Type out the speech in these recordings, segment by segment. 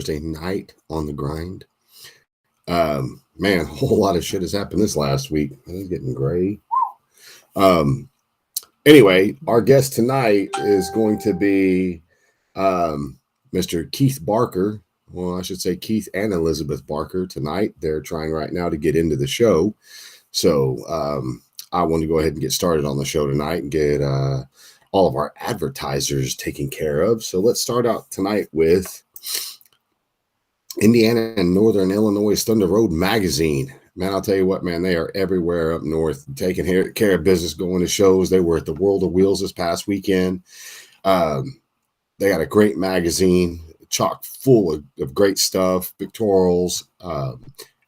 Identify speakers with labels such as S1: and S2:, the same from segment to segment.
S1: Thursday night on the grind. Man, a whole lot of shit has happened this last week. It's getting gray. Um, anyway, our guest tonight is going to be Mr. Keith Barker. Well, I should say Keith and Elizabeth Barker tonight. They're trying right now to get into the show. So I want to go ahead and get started on the show tonight and get all of our advertisers taken care of. So let's start out tonight with Indiana and Northern Illinois Thunder Road Magazine. Man, I'll tell you what, man, they are everywhere up north, taking care of business, going to shows. They were at the World of Wheels this past weekend. They got a great magazine, chock full of great stuff, pictorials,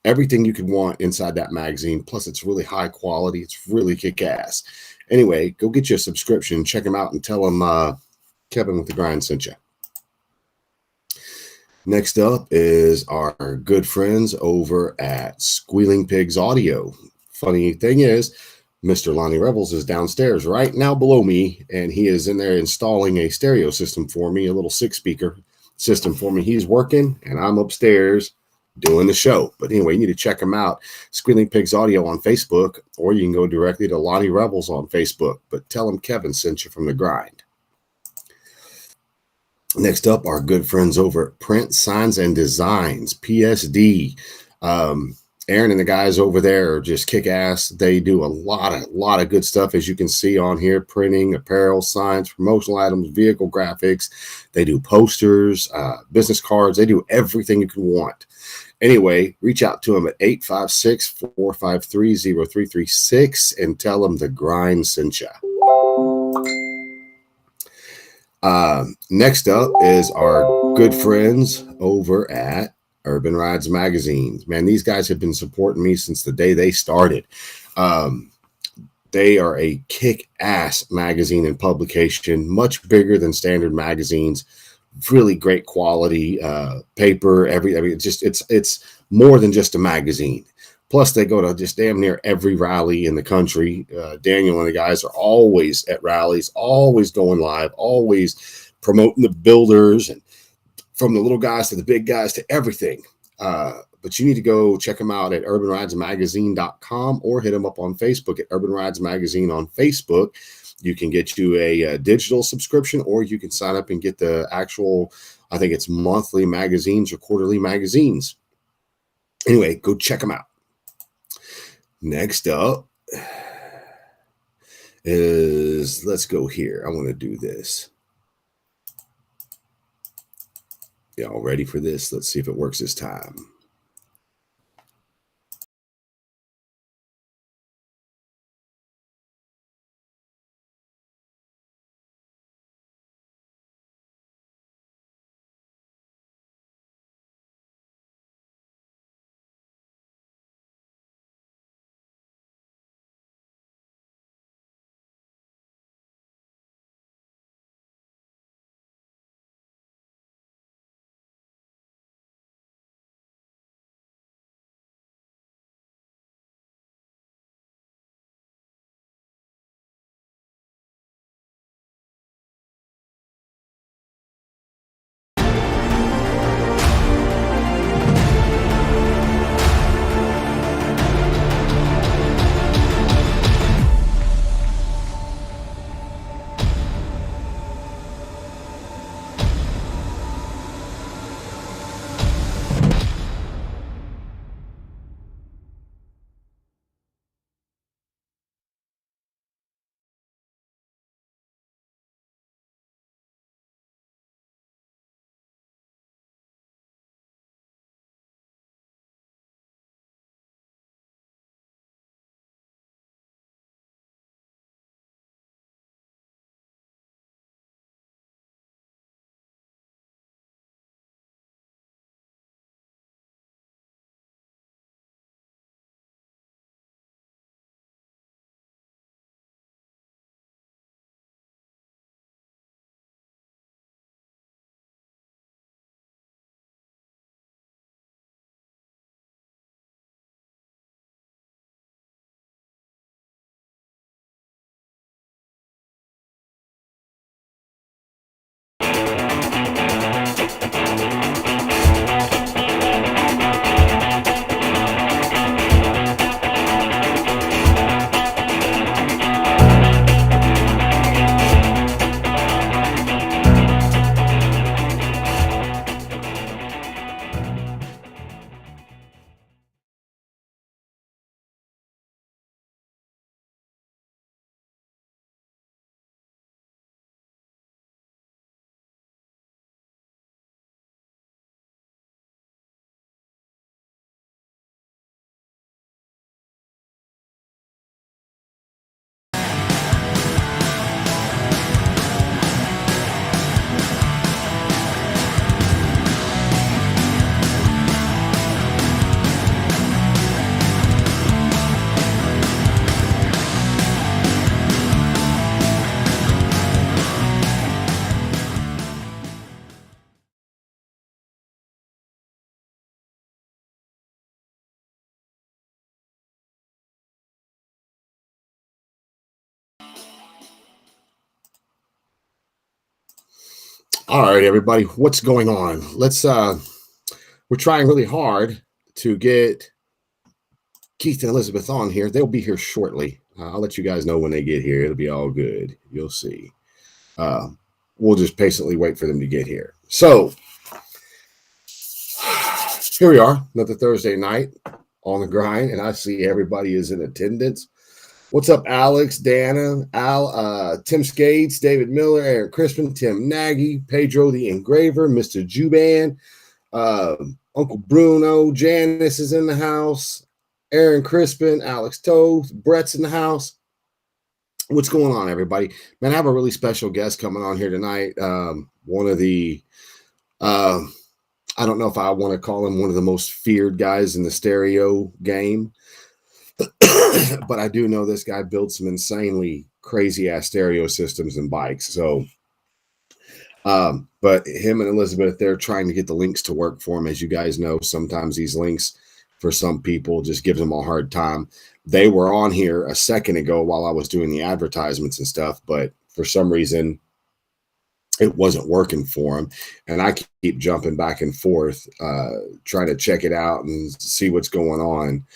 S1: everything you could want inside that magazine. Plus, it's really high quality. It's really kick-ass. Anyway, go get you a subscription, check them out, and tell them Kevin with the Grind sent you. Next up is our good friends over at Squealing Pigs Audio. Funny thing is, Mr. Lonnie Rebels is downstairs right now below me, and he is in there installing a stereo system for me, a little 6-speaker system for me. He's working, and I'm upstairs doing the show. But anyway, you need to check him out. Squealing Pigs Audio on Facebook, or you can go directly to Lonnie Rebels on Facebook. But tell him Kevin sent you from the grind. Next up, our good friends over at Print Signs and Designs, PSD. Aaron and the guys over there are just kick ass. They do a lot of good stuff, as you can see on here: printing, apparel, signs, promotional items, vehicle graphics. They do posters, business cards. They do everything you can want. Anyway, reach out to them at 856-453-0336 and tell them the grind sent you. Next up is our good friends over at Urban Rides Magazine. Man, these guys have been supporting me since the day they started. They are a kick-ass magazine and publication, much bigger than standard magazines. Really great quality paper. It's more than just a magazine. Plus, they go to just damn near every rally in the country. Daniel and the guys are always at rallies, always going live, always promoting the builders, and from the little guys to the big guys to everything. But you need to go check them out at urbanridesmagazine.com or hit them up on Facebook at Urban Rides Magazine on Facebook. You can get you a digital subscription, or you can sign up and get the actual, I think it's monthly magazines or quarterly magazines. Anyway, go check them out. Next up is, let's go here. I want to do this. Y'all ready for this? Let's see if it works this time. All right, everybody, what's going on? We're trying really hard to get Keith and Elizabeth on here. They'll be here shortly. I'll let you guys know when they get here. It'll be all good. You'll see. Uh, we'll just patiently wait for them to get here. So here we are, another Thursday night on the grind, and I see everybody is in attendance. What's up, Alex, Dana, Tim Skates, David Miller, Aaron Crispin, Tim Nagy, Pedro the Engraver, Mr. Juban, Uncle Bruno, Janice is in the house, Aaron Crispin, Alex Toth, Brett's in the house. What's going on, everybody? Man, I have a really special guest coming on here tonight. One of the, I don't know if I want to call him one of the most feared guys in the stereo game. But I do know this guy builds some insanely crazy ass stereo systems and bikes. So, but him and Elizabeth, they're trying to get the links to work for him. As you guys know, sometimes these links for some people just gives them a hard time. They were on here a second ago while I was doing the advertisements and stuff, but for some reason it wasn't working for them. And I keep jumping back and forth, trying to check it out and see what's going on.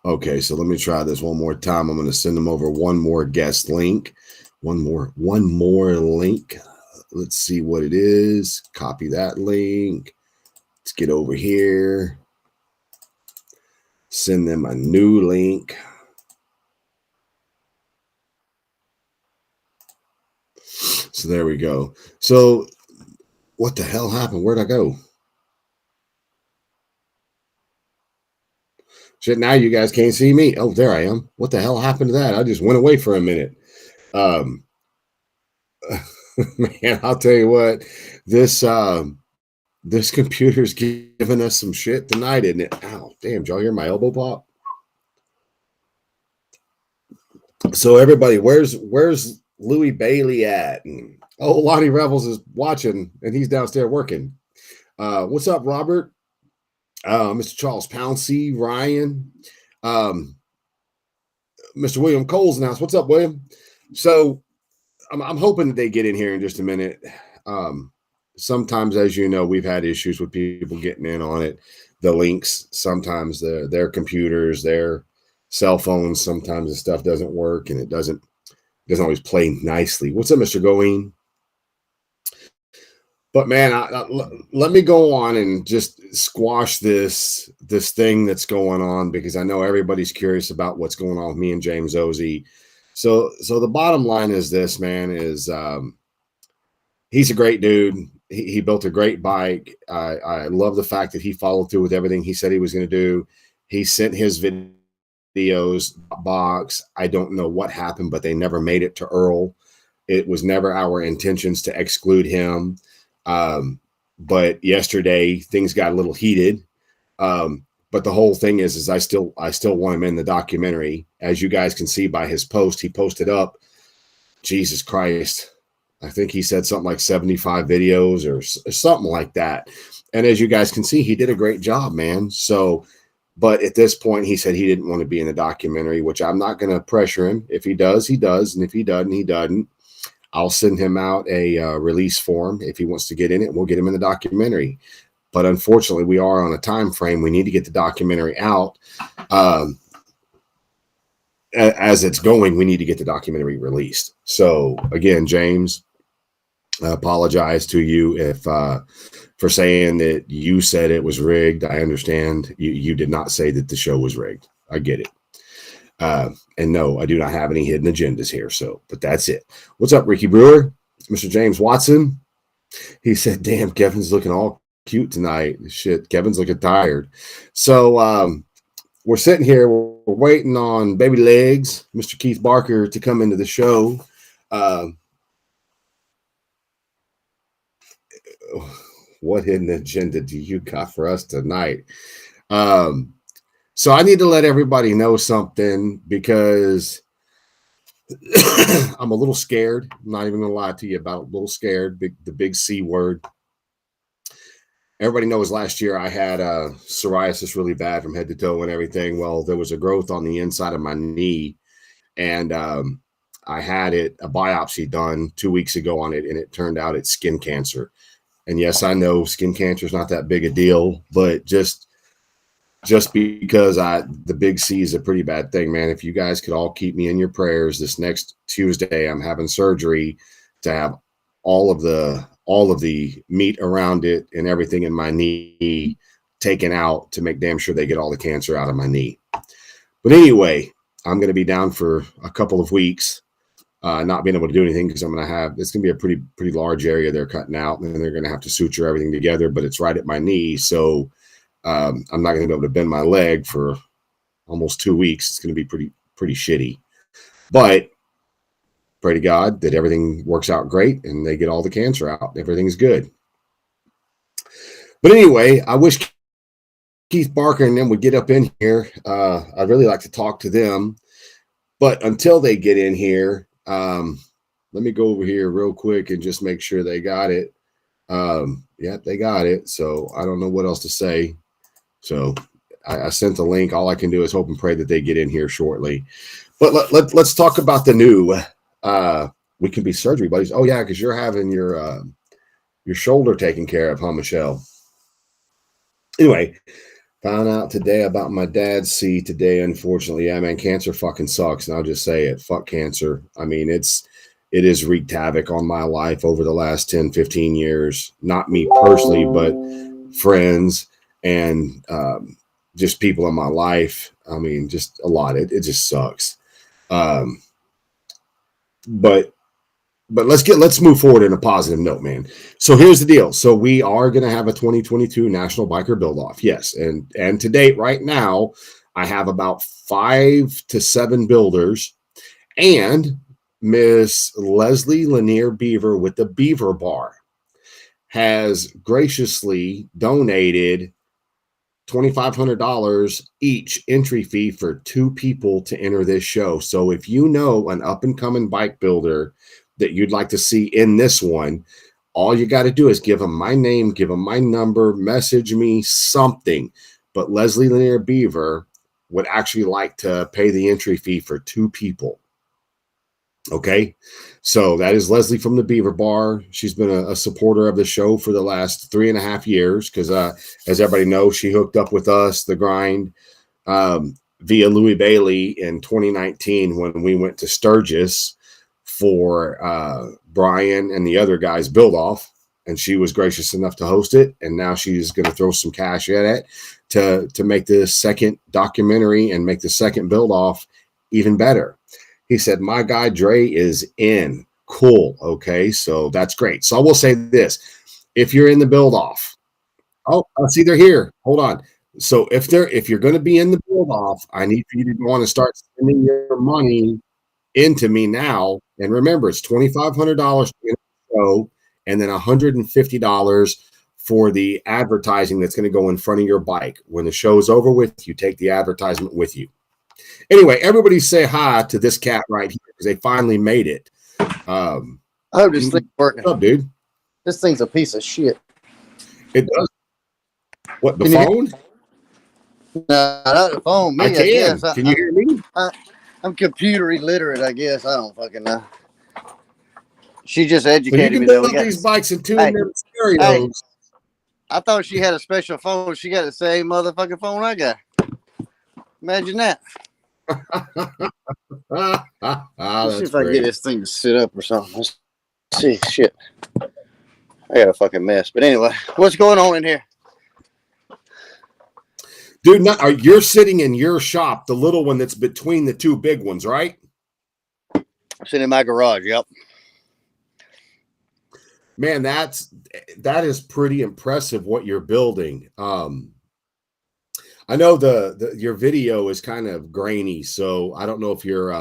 S1: Okay, so let me try this one more time. I'm going to send them over one more guest link. One more link. Let's see what it is. Copy that link. Let's get over here. Send them a new link. So there we go. So what the hell happened? Where'd I go? Shit, now you guys can't see me. Oh, there I am. What the hell happened to that? I just went away for a minute. Man, I'll tell you what, this computer's giving us some shit tonight, isn't it? Ow, damn, did y'all hear my elbow pop? So everybody, where's Louis Bailey at? And, oh, Lonnie Revels is watching, and he's downstairs working. What's up, Robert? Mr. Charles Pouncey, Ryan, Mr. William Cole's in the house. What's up, William? So I'm hoping that they get in here in just a minute. Sometimes, as you know, we've had issues with people getting in on it. The links, sometimes their computers, their cell phones, sometimes the stuff doesn't work and it doesn't always play nicely. What's up, Mr. Goeen? But man, let me go on and just squash this thing that's going on, because I know everybody's curious about what's going on with me and James Ozzie. So the bottom line is this, man, is he's a great dude. He built a great bike. I love the fact that he followed through with everything he said he was going to do. He sent his videos box. I don't know what happened, but they never made it to Earl. It was never our intentions to exclude him. But yesterday things got a little heated. But the whole thing is I still want him in the documentary. As you guys can see by his post, he posted up, Jesus Christ, I think he said something like 75 videos or something like that. And as you guys can see, he did a great job, man. So, but at this point, he said he didn't want to be in the documentary, which I'm not going to pressure him. If he does, he does. And if he doesn't, he doesn't. I'll send him out a release form if he wants to get in it. We'll get him in the documentary. But unfortunately, we are on a time frame. We need to get the documentary out. As it's going, we need to get the documentary released. So again, James, I apologize to you if for saying that you said it was rigged. I understand you did not say that the show was rigged. I get it. And no, I do not have any hidden agendas here. So, but that's it. What's up, Ricky Brewer? Mr. James Watson. He said, damn, Kevin's looking all cute tonight. Shit, Kevin's looking tired. So we're sitting here, we're waiting on baby legs, Mr. Keith Barker, to come into the show. What hidden agenda do you got for us tonight? So I need to let everybody know something, because I'm a little scared. I'm not even going to lie to you about it. A little scared. The big C word. Everybody knows last year I had psoriasis really bad from head to toe and everything. Well, there was a growth on the inside of my knee, and I had a biopsy done 2 weeks ago on it, and it turned out it's skin cancer. And yes, I know skin cancer is not that big a deal, but just because the big C is a pretty bad thing, man. If you guys could all keep me in your prayers, this next Tuesday I'm having surgery to have all of the meat around it and everything in my knee taken out to make damn sure they get all the cancer out of my knee. But anyway, I'm going to be down for a couple of weeks, not being able to do anything because it's going to be a pretty large area they're cutting out, and they're going to have to suture everything together, but it's right at my knee. So I'm not going to be able to bend my leg for almost 2 weeks. It's going to be pretty shitty, but pray to God that everything works out great and they get all the cancer out. Everything's good. But anyway, I wish Keith Barker and them would get up in here. I'd really like to talk to them, but until they get in here, let me go over here real quick and just make sure they got it. Yeah, they got it. So I don't know what else to say. So I sent the link. All I can do is hope and pray that they get in here shortly. But let's talk about the new. We can be surgery buddies. Oh yeah, because you're having your shoulder taken care of, huh, Michelle? Anyway, found out today about my dad's C today. Unfortunately, yeah, man, cancer fucking sucks, and I'll just say it. Fuck cancer. I mean, it has wreaked havoc on my life over the last 10, 15 years. Not me personally, but friends and just people in my life. I mean, just a lot. It just sucks. But let's move forward in a positive note, man. So here's the deal. So we are going to have a 2022 National Biker Build Off. Yes. And to date right now, I have about 5 to 7 builders, and Miss Leslie Lanier Beaver with the Beaver Bar has graciously donated $2,500 each entry fee for 2 people to enter this show. So if you know an up and coming bike builder that you'd like to see in this one, all you got to do is give them my name, give them my number, message me something. But Leslie Lanier Beaver would actually like to pay the entry fee for 2 people. Okay, so that is Leslie from the Beaver Bar. She's been a supporter of the show for the last 3.5 years because, as everybody knows, she hooked up with us, The Grind, via Louis Bailey in 2019 when we went to Sturgis for Brian and the other guys' build off, and she was gracious enough to host it. And now she's going to throw some cash at it to make the second documentary and make the second build off even better. He said, my guy Dre is in. Cool. Okay, so that's great. So I will say this. If you're in the build off, I see they're here. Hold on. So if you're going to be in the build off, I need for you to go on and start sending your money into me now. And remember, it's $2,500 in the show, and then $150 for the advertising that's going to go in front of your bike. When the show is over with, you take the advertisement with you. Anyway, everybody say hi to this cat right here because they finally made it.
S2: I hope this thing's working.
S1: What's up, dude?
S2: This thing's a piece of shit.
S1: It does. What, the phone?
S2: No, not the phone. Me,
S1: I can.
S2: guess.
S1: Can you hear me?
S2: I'm computer illiterate, I guess. I don't fucking know. She just educated
S1: you
S2: me.
S1: can build these bikes and tune them stereos.
S2: Hey, I thought she had a special phone. She got the same motherfucking phone I got. Imagine that. Let's see if I can get this thing to sit up or something. Let's see. Shit. I got a fucking mess. But anyway, what's going on in here?
S1: Dude, you're sitting in your shop, the little one that's between the 2 big ones, right?
S2: I'm sitting in my garage, yep.
S1: Man, that is pretty impressive what you're building. I know your video is kind of grainy, so I don't know if you're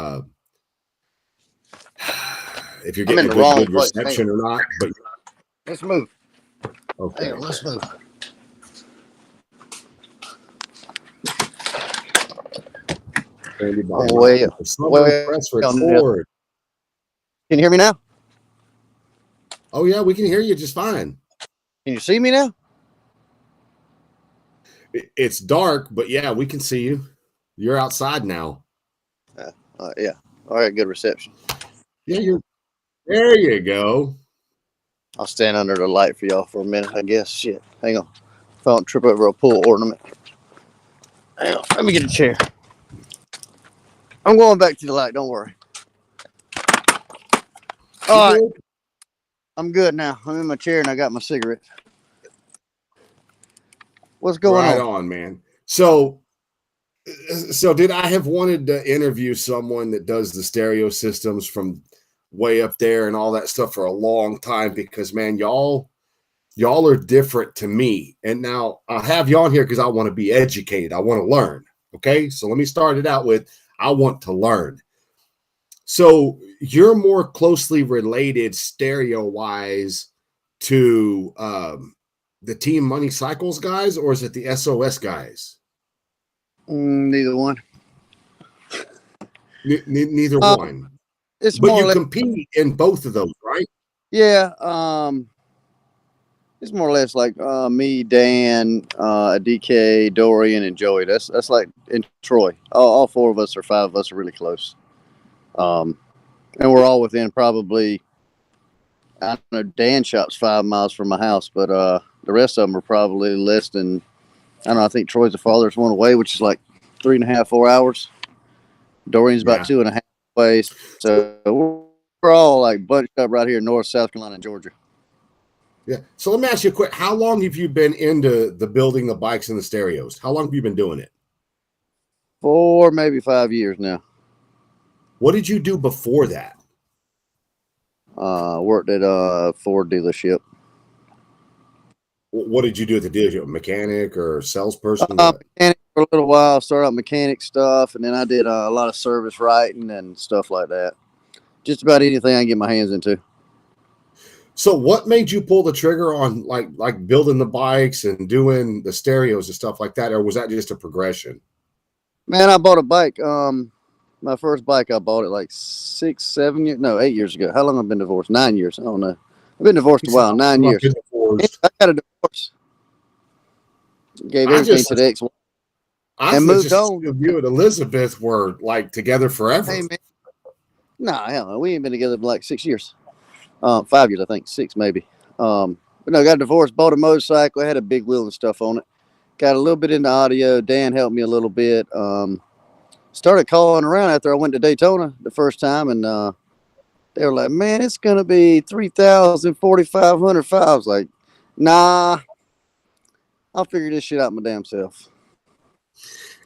S1: getting a good reception or not. But
S2: let's move.
S1: Okay,
S2: let's move.
S1: Way press record.
S2: Can you hear me now?
S1: Oh yeah, we can hear you just fine.
S2: Can you see me now?
S1: It's dark, but yeah, we can see you. You're outside now.
S2: Yeah. All right, good reception.
S1: Yeah, there you go.
S2: I'll stand under the light for y'all for a minute, I guess. Shit. Hang on. If I don't trip over a pool ornament. Hang on. Let me get a chair. I'm going back to the light. Don't worry. All right. I'm good now. I'm in my chair and I got my cigarette. What's going
S1: Right
S2: on?
S1: on, man. So did I have wanted to interview someone that does the stereo systems from way up there and all that stuff for a long time because man, y'all are different to me. And now I have you on here because I want to be educated. I want to learn. Okay. So let me start it out with I want to learn. So you're more closely related stereo wise to the Team Money Cycles guys, or is it the SOS guys?
S2: Neither one.
S1: Neither one.
S2: It's
S1: but
S2: more
S1: you
S2: or less,
S1: compete in both of those, right?
S2: yeah. It's more or less like me, Dan, DK, Dorian, and Joey. That's like in Troy. All four of us or five of us are really close. And we're all within probably, I don't know, Dan shop's 5 miles from my house, but the rest of them are probably less than, I don't know, I think Troy's the farthest one away, which is like 3.5, 4 hours. Dorian's about 2.5 away. So we're all like bunched up right here in North, South Carolina, and Georgia.
S1: Yeah. So let me ask you a quick, how long have you been into the building the bikes and the stereos? How long have you been doing it?
S2: 4, maybe 5 years now.
S1: What did you do before that?
S2: Worked at a Ford dealership.
S1: What did you do at the dealership? Mechanic or salesperson?
S2: Mechanic for a little while. Started out mechanic stuff, and then I did a lot of service writing and stuff like that. Just about anything I can get my hands into.
S1: So what made you pull the trigger on like building the bikes and doing the stereos and stuff like that, or was that just a progression?
S2: Man, I bought a bike. My first bike I bought it like 6, 7 years, no, 8 years ago. How long have I been divorced? 9 years. I don't know. I've been divorced a while. 9 years. I got a divorce. Gave everything to the ex-wife.
S1: And moved on. You and Elizabeth were like together forever.
S2: Hey, man. Nah, hell no. We ain't been together for like 6 years. 5 years, I think. 6 maybe. But no, got divorced, bought a motorcycle, had a big wheel and stuff on it. Got a little bit into audio. Dan helped me a little bit. Started calling around after I went to Daytona the first time, and they were like, man, it's going to be 3,000, 4,500. I was like, nah, I'll figure this shit out my damn self.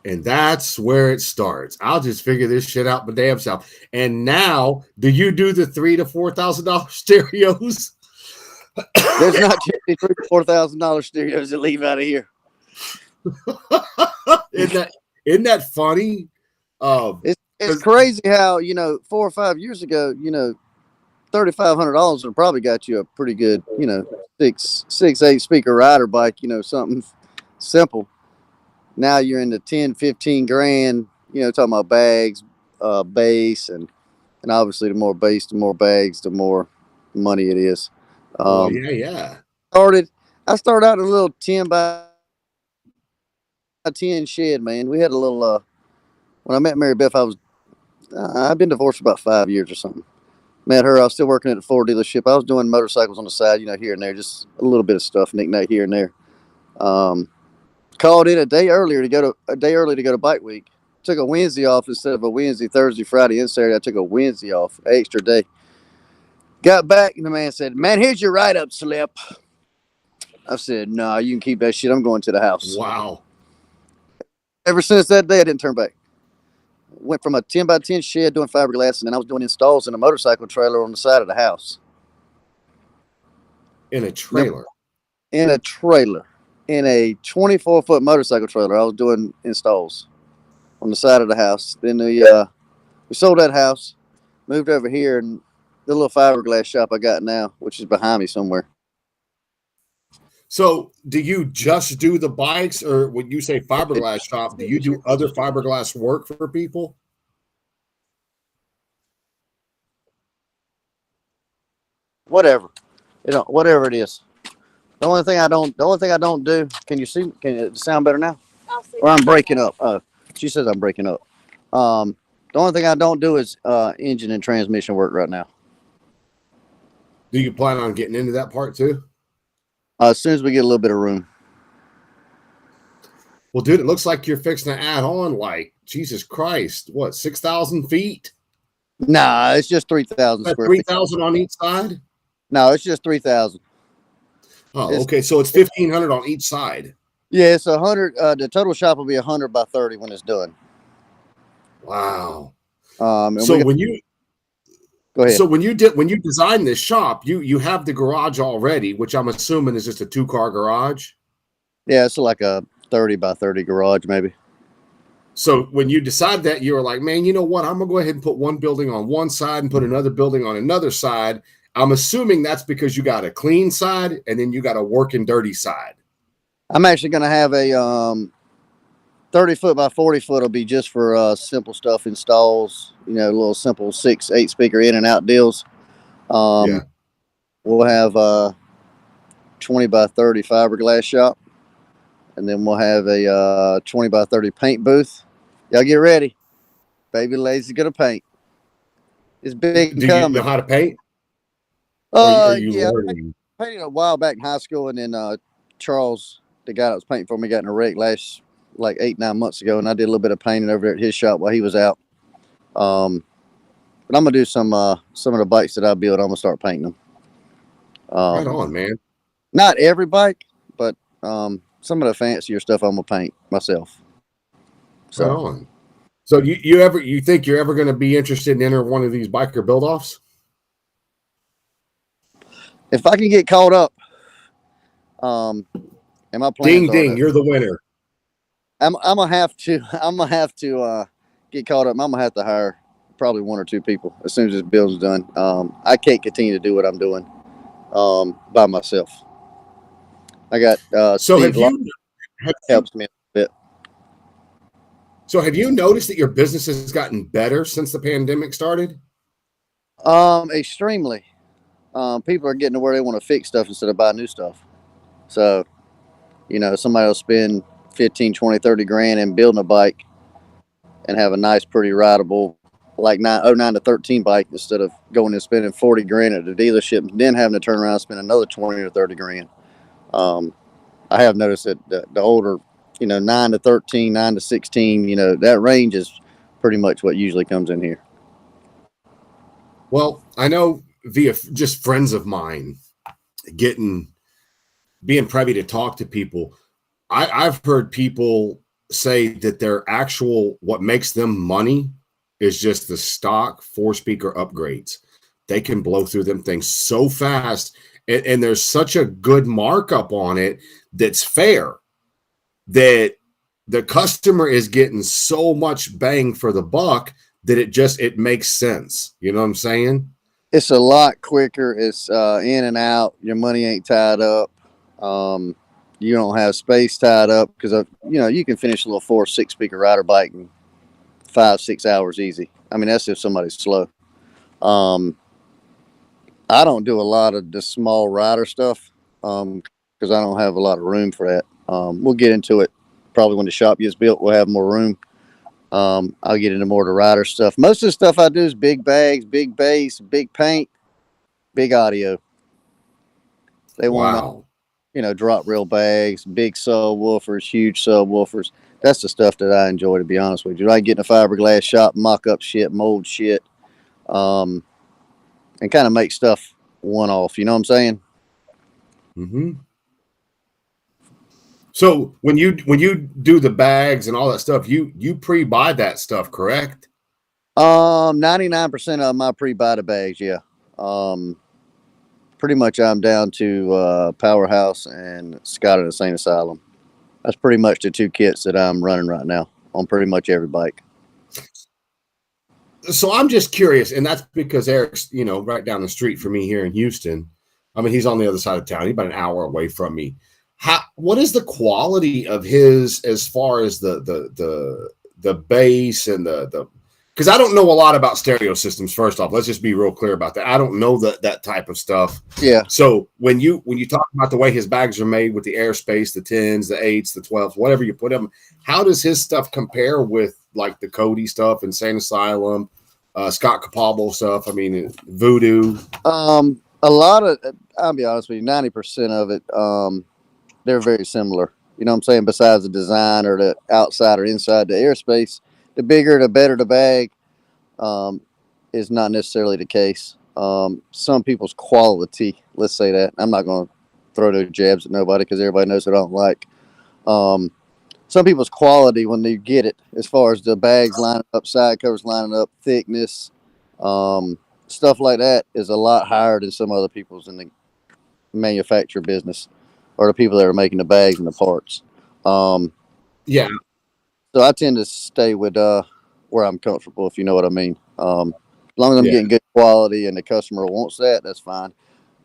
S1: And that's where it starts. I'll just figure this shit out my damn self. And now, do you do the $3,000 to $4,000 stereos?
S2: There's not $3,000 to $4,000 stereos that leave out of here.
S1: Isn't that funny?
S2: It's crazy how 4 or 5 years ago, $3,500 would probably got you a pretty good, 6-8 speaker rider bike, something simple. Now you're into 10, 15 grand, talking about bags, bass, and obviously the more bass, the more bags, the more money it is.
S1: Yeah.
S2: I started out in a little 10 by 10 shed, man. We had a little, when I met Mary Beth, I've been divorced for about 5 years or something. Met her, I was still working at the Ford dealership. I was doing motorcycles on the side, here and there, just a little bit of stuff, knick-knack here and there. Called in a day early to go to bike week. Took a Wednesday off instead of a Wednesday, Thursday, Friday, and Saturday. I took a Wednesday off, an extra day. Got back, and the man said, man, here's your write-up slip. I said, no, you can keep that shit. I'm going to the house.
S1: Wow.
S2: Ever since that day, I didn't turn back. Went from a 10 by 10 shed doing fiberglass, and then I was doing installs in a motorcycle trailer on the side of the house.
S1: In a trailer?
S2: In a trailer. In a 24-foot motorcycle trailer, I was doing installs on the side of the house. Then we sold that house, moved over here, and the little fiberglass shop I got now, which is behind me somewhere.
S1: So do you just do the bikes, or when you say fiberglass shop, do you do other fiberglass work for people?
S2: Whatever. Whatever it is. The only thing I don't do, can you it sound better now? Or I'm breaking up. She says I'm breaking up. The only thing I don't do is engine and transmission work right now.
S1: Do you plan on getting into that part too?
S2: As soon as we get a little bit of room.
S1: Well, dude, it looks like you're fixing to add on like Jesus Christ, what 6,000 feet?
S2: Nah, it's just 3,000 square feet.
S1: 3,000 on each side?
S2: No, it's just 3,000.
S1: Oh, okay. So it's 1,500 on each side.
S2: Yeah, it's 100. The total shop will be 100 by 30 when it's done.
S1: Wow.
S2: And
S1: So
S2: when
S1: you designed this shop, you have the garage already, which I'm assuming is just a 2-car garage.
S2: Yeah, it's like a 30 by 30 garage, maybe.
S1: So when you decide that, you were like, man, you know what? I'm gonna go ahead and put one building on one side and put another building on another side. I'm assuming that's because you got a clean side and then you got a working dirty side.
S2: I'm actually going to have a 30 foot by 40 foot will be just for simple stuff installs, little simple 6-8 speaker in and out deals.
S1: Yeah.
S2: We'll have a 20 by 30 fiberglass shop, and then we'll have a 20 by 30 paint booth. Y'all get ready. Baby Lazy's going to paint. It's big and
S1: Do
S2: coming.
S1: you know how to paint? Or are you
S2: Yeah,
S1: learning?
S2: I painted a while back in high school, and then Charles, the guy that was painting for me, got in a wreck like 8-9 months ago, and I did a little bit of painting over there at his shop while he was out. But I'm gonna do some of the bikes that I build. I'm gonna start painting them.
S1: Right on, man.
S2: Not every bike, but some of the fancier stuff I'm gonna paint myself. So.
S1: Right on. So you think you're ever going to be interested in entering one of these biker build-offs?
S2: If I can get caught up, and my plans
S1: Ding ding, you're the winner.
S2: I'm gonna have to get caught up. I'm gonna have to hire probably 1 or 2 people as soon as this build's done. I can't continue to do what I'm doing by myself. I got
S1: So
S2: Steve helps me a bit.
S1: So have you noticed that your business has gotten better since the pandemic started?
S2: Extremely. People are getting to where they want to fix stuff instead of buy new stuff. So, somebody will spend 15, 20, 30 grand in building a bike and have a nice, pretty rideable, like 9 to 13 bike instead of going and spending 40 grand at the dealership and then having to turn around and spend another 20 or 30 grand. I have noticed that the older, 9 to 13, 9 to 16, that range is pretty much what usually comes in here.
S1: Well, I know via just friends of mine being privy to talk to people. I've heard people say that their actual, what makes them money is just the stock 4-speaker upgrades. They can blow through them things so fast. And there's such a good markup on it that's fair that the customer is getting so much bang for the buck that it makes sense. You know what I'm saying?
S2: It's a lot quicker. It's in and out. Your money ain't tied up. You don't have space tied up because you can finish a little 4-6 speaker rider bike in 5-6 hours easy. I mean, that's if somebody's slow. I don't do a lot of the small rider stuff because I don't have a lot of room for that. We'll get into it probably when the shop gets built. We'll have more room. I'll get into more of the rider stuff. Most of the stuff I do is big bags, big bass, big paint, big audio. They want drop rail bags, big subwoofers, huge subwoofers. That's the stuff that I enjoy, to be honest with you. I get in a fiberglass shop, mock up shit, mold shit, and kind of make stuff one-off. You know what I'm saying?
S1: Mm-hmm. So when you do the bags and all that stuff, you pre-buy that stuff, correct?
S2: 99% of my pre-buy the bags, yeah. Pretty much I'm down to Powerhouse and Scott at the Insane Asylum. That's pretty much the 2 kits that I'm running right now on pretty much every bike.
S1: So I'm just curious, and that's because Eric's, right down the street from me here in Houston. I mean, he's on the other side of town. He's about an hour away from me. What is the quality of his as far as the bass and the because I don't know a lot about stereo systems. First off, let's just be real clear about that. I don't know that type of stuff.
S2: Yeah.
S1: So when you talk about the way his bags are made with the airspace, the 10s, the 8s, the 12s, whatever you put them, how does his stuff compare with like the Cody stuff and Sane Asylum, Scott Capalbo stuff? I mean, Voodoo.
S2: A lot of, I'll be honest with you, 90% of it, they're very similar. You know what I'm saying? Besides the design or the outside or inside the airspace, the bigger, the better the bag, um, is not necessarily the case. Some people's quality, let's say that. I'm not going to throw no jabs at nobody because everybody knows what I don't like. Um, some people's quality when they get it, as far as the bags lining up, side covers lining up, thickness, um, stuff like that, is a lot higher than some other people's in the manufacturer business or the people that are making the bags and the parts. Um,
S1: Yeah.
S2: so I tend to stay with where I'm comfortable, if you know what I mean. As long as I'm
S1: Yeah.
S2: getting good quality and the customer wants that, that's fine.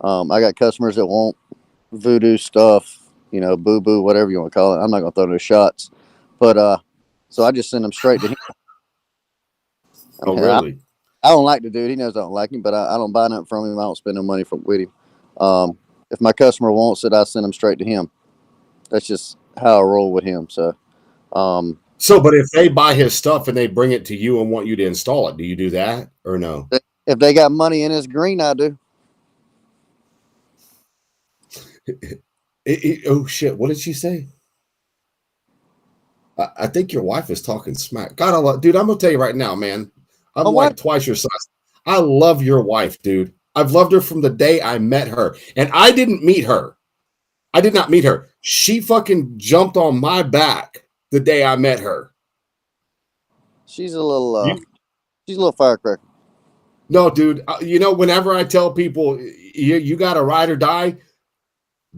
S2: I got customers that want voodoo stuff, you know, boo boo, whatever you want to call it. I'm not gonna throw no shots, but so I just send them straight to him. I
S1: Oh,
S2: mean,
S1: really?
S2: I don't like the dude. He knows I don't like him, but I don't buy nothing from him. I don't spend no money with him. If my customer wants it, I send them straight to him. That's just how I roll with him. So, um,
S1: So, but if they buy his stuff and they bring it to you and want you to install it, do you do that or no?
S2: if they got money in his green, I do.
S1: Oh shit! What did she say? I think your wife is talking smack. God, I love, dude. I'm gonna tell you right now, man. I'm
S2: My wife,
S1: like twice your size. I love your wife, dude. I've loved her from the day I met her, and I didn't meet her. I did not meet her. She fucking jumped on my back the day I met her.
S2: she's a little,
S1: You
S2: she's a little firecracker.
S1: no, dude. You know, whenever I tell people you got to ride or die,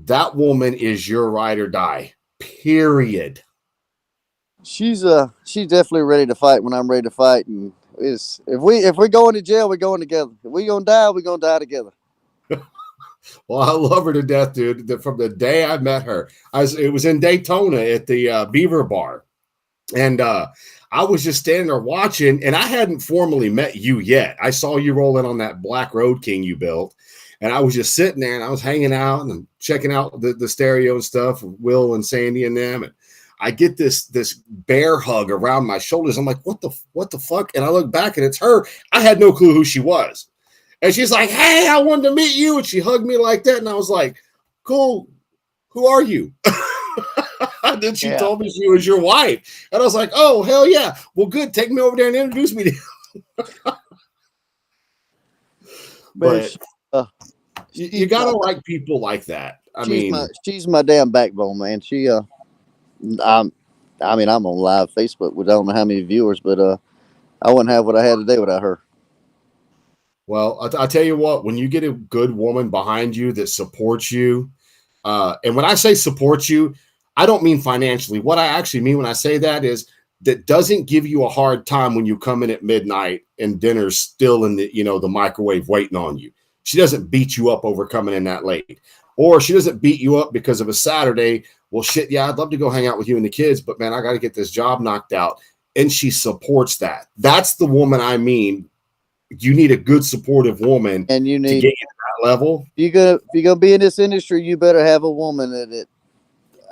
S1: that woman is your ride or die. Period.
S2: She's definitely ready to fight when I'm ready to fight, and is if we go into jail, we're going together. If we gonna die, we're gonna die together.
S1: Well, I love her to death, dude. From the day I met her, it was in Daytona at the Beaver Bar, and I was just standing there watching, and I hadn't formally met you yet. I saw you rolling on that black Road King you built, and I was just sitting there, and I was hanging out and checking out the stereo and stuff, Will and Sandy and them, and I get this bear hug around my shoulders. I'm like, what the fuck? And I look back, and it's her. I had no clue who she was. And she's like, hey, I wanted to meet you. And she hugged me like that. And I was like, cool. Who are you? And then she
S2: Yeah,
S1: told me she was your wife. And I was like, oh, hell yeah. Well, good. Take me over there and introduce me to him.
S2: man.
S1: But you
S2: She's
S1: got
S2: my
S1: to like people like that. I mean,
S2: she's my damn backbone, man. I'm, I mean, I'm on live Facebook with I don't know how many viewers, but I wouldn't have what I had today without her.
S1: well, I tell you what, when you get a good woman behind you that supports you, and when I say supports you, I don't mean financially. What I actually mean when I say that is that doesn't give you a hard time when you come in at midnight and dinner's still in the microwave waiting on you. She doesn't beat you up over coming in that late, or she doesn't beat you up because of a Saturday. Well, shit, yeah, I'd love to go hang out with you and the kids, but man, I got to get this job knocked out. And she supports that. That's the woman I mean. You need a good supportive woman
S2: And you
S1: to
S2: need
S1: get you to that level.
S2: if you gonna be in this industry, you better have a woman that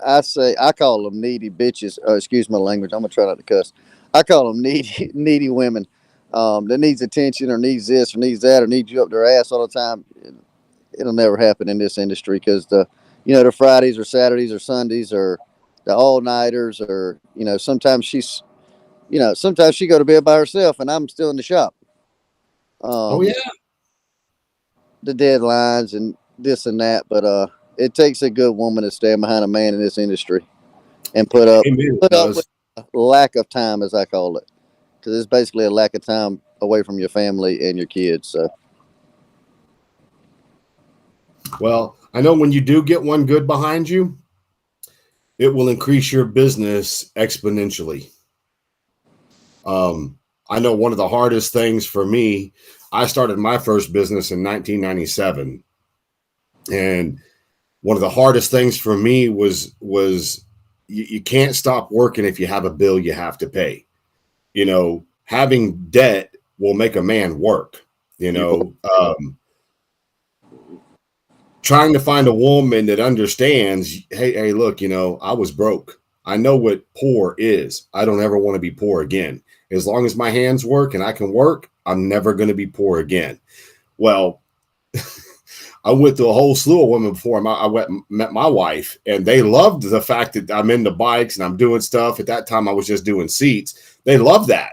S2: I say I call them needy bitches. Excuse my language. I'm gonna try not to cuss. I call them needy women that needs attention or needs this or needs that or needs you up their ass all the time. It'll never happen in this industry because the Fridays or Saturdays or Sundays or the all nighters or sometimes she go to bed by herself and I'm still in the shop.
S1: Oh yeah,
S2: Um, the deadlines and this and that, but it takes a good woman to stand behind a man in this industry and
S1: amen. It
S2: put up with
S1: does.
S2: lack of time, as I call it, because it's basically a lack of time away from your family and your kids. So
S1: Well, I know when you do get one good behind you, it will increase your business exponentially. Um, I know one of the hardest things for me, I started my first business in 1997. And one of the hardest things for me was you can't stop working if you have a bill you have to pay. You know, having debt will make a man work. You
S2: You
S1: know, trying to find a woman that understands, hey, look, I was broke. I know what poor is. I don't ever want to be poor again. As long as my hands work and I can work, I'm never going to be poor again. Well, I went through a whole slew of women before I met my wife, and they loved the fact that I'm into bikes and I'm doing stuff. At that time, I was just doing seats. They love that.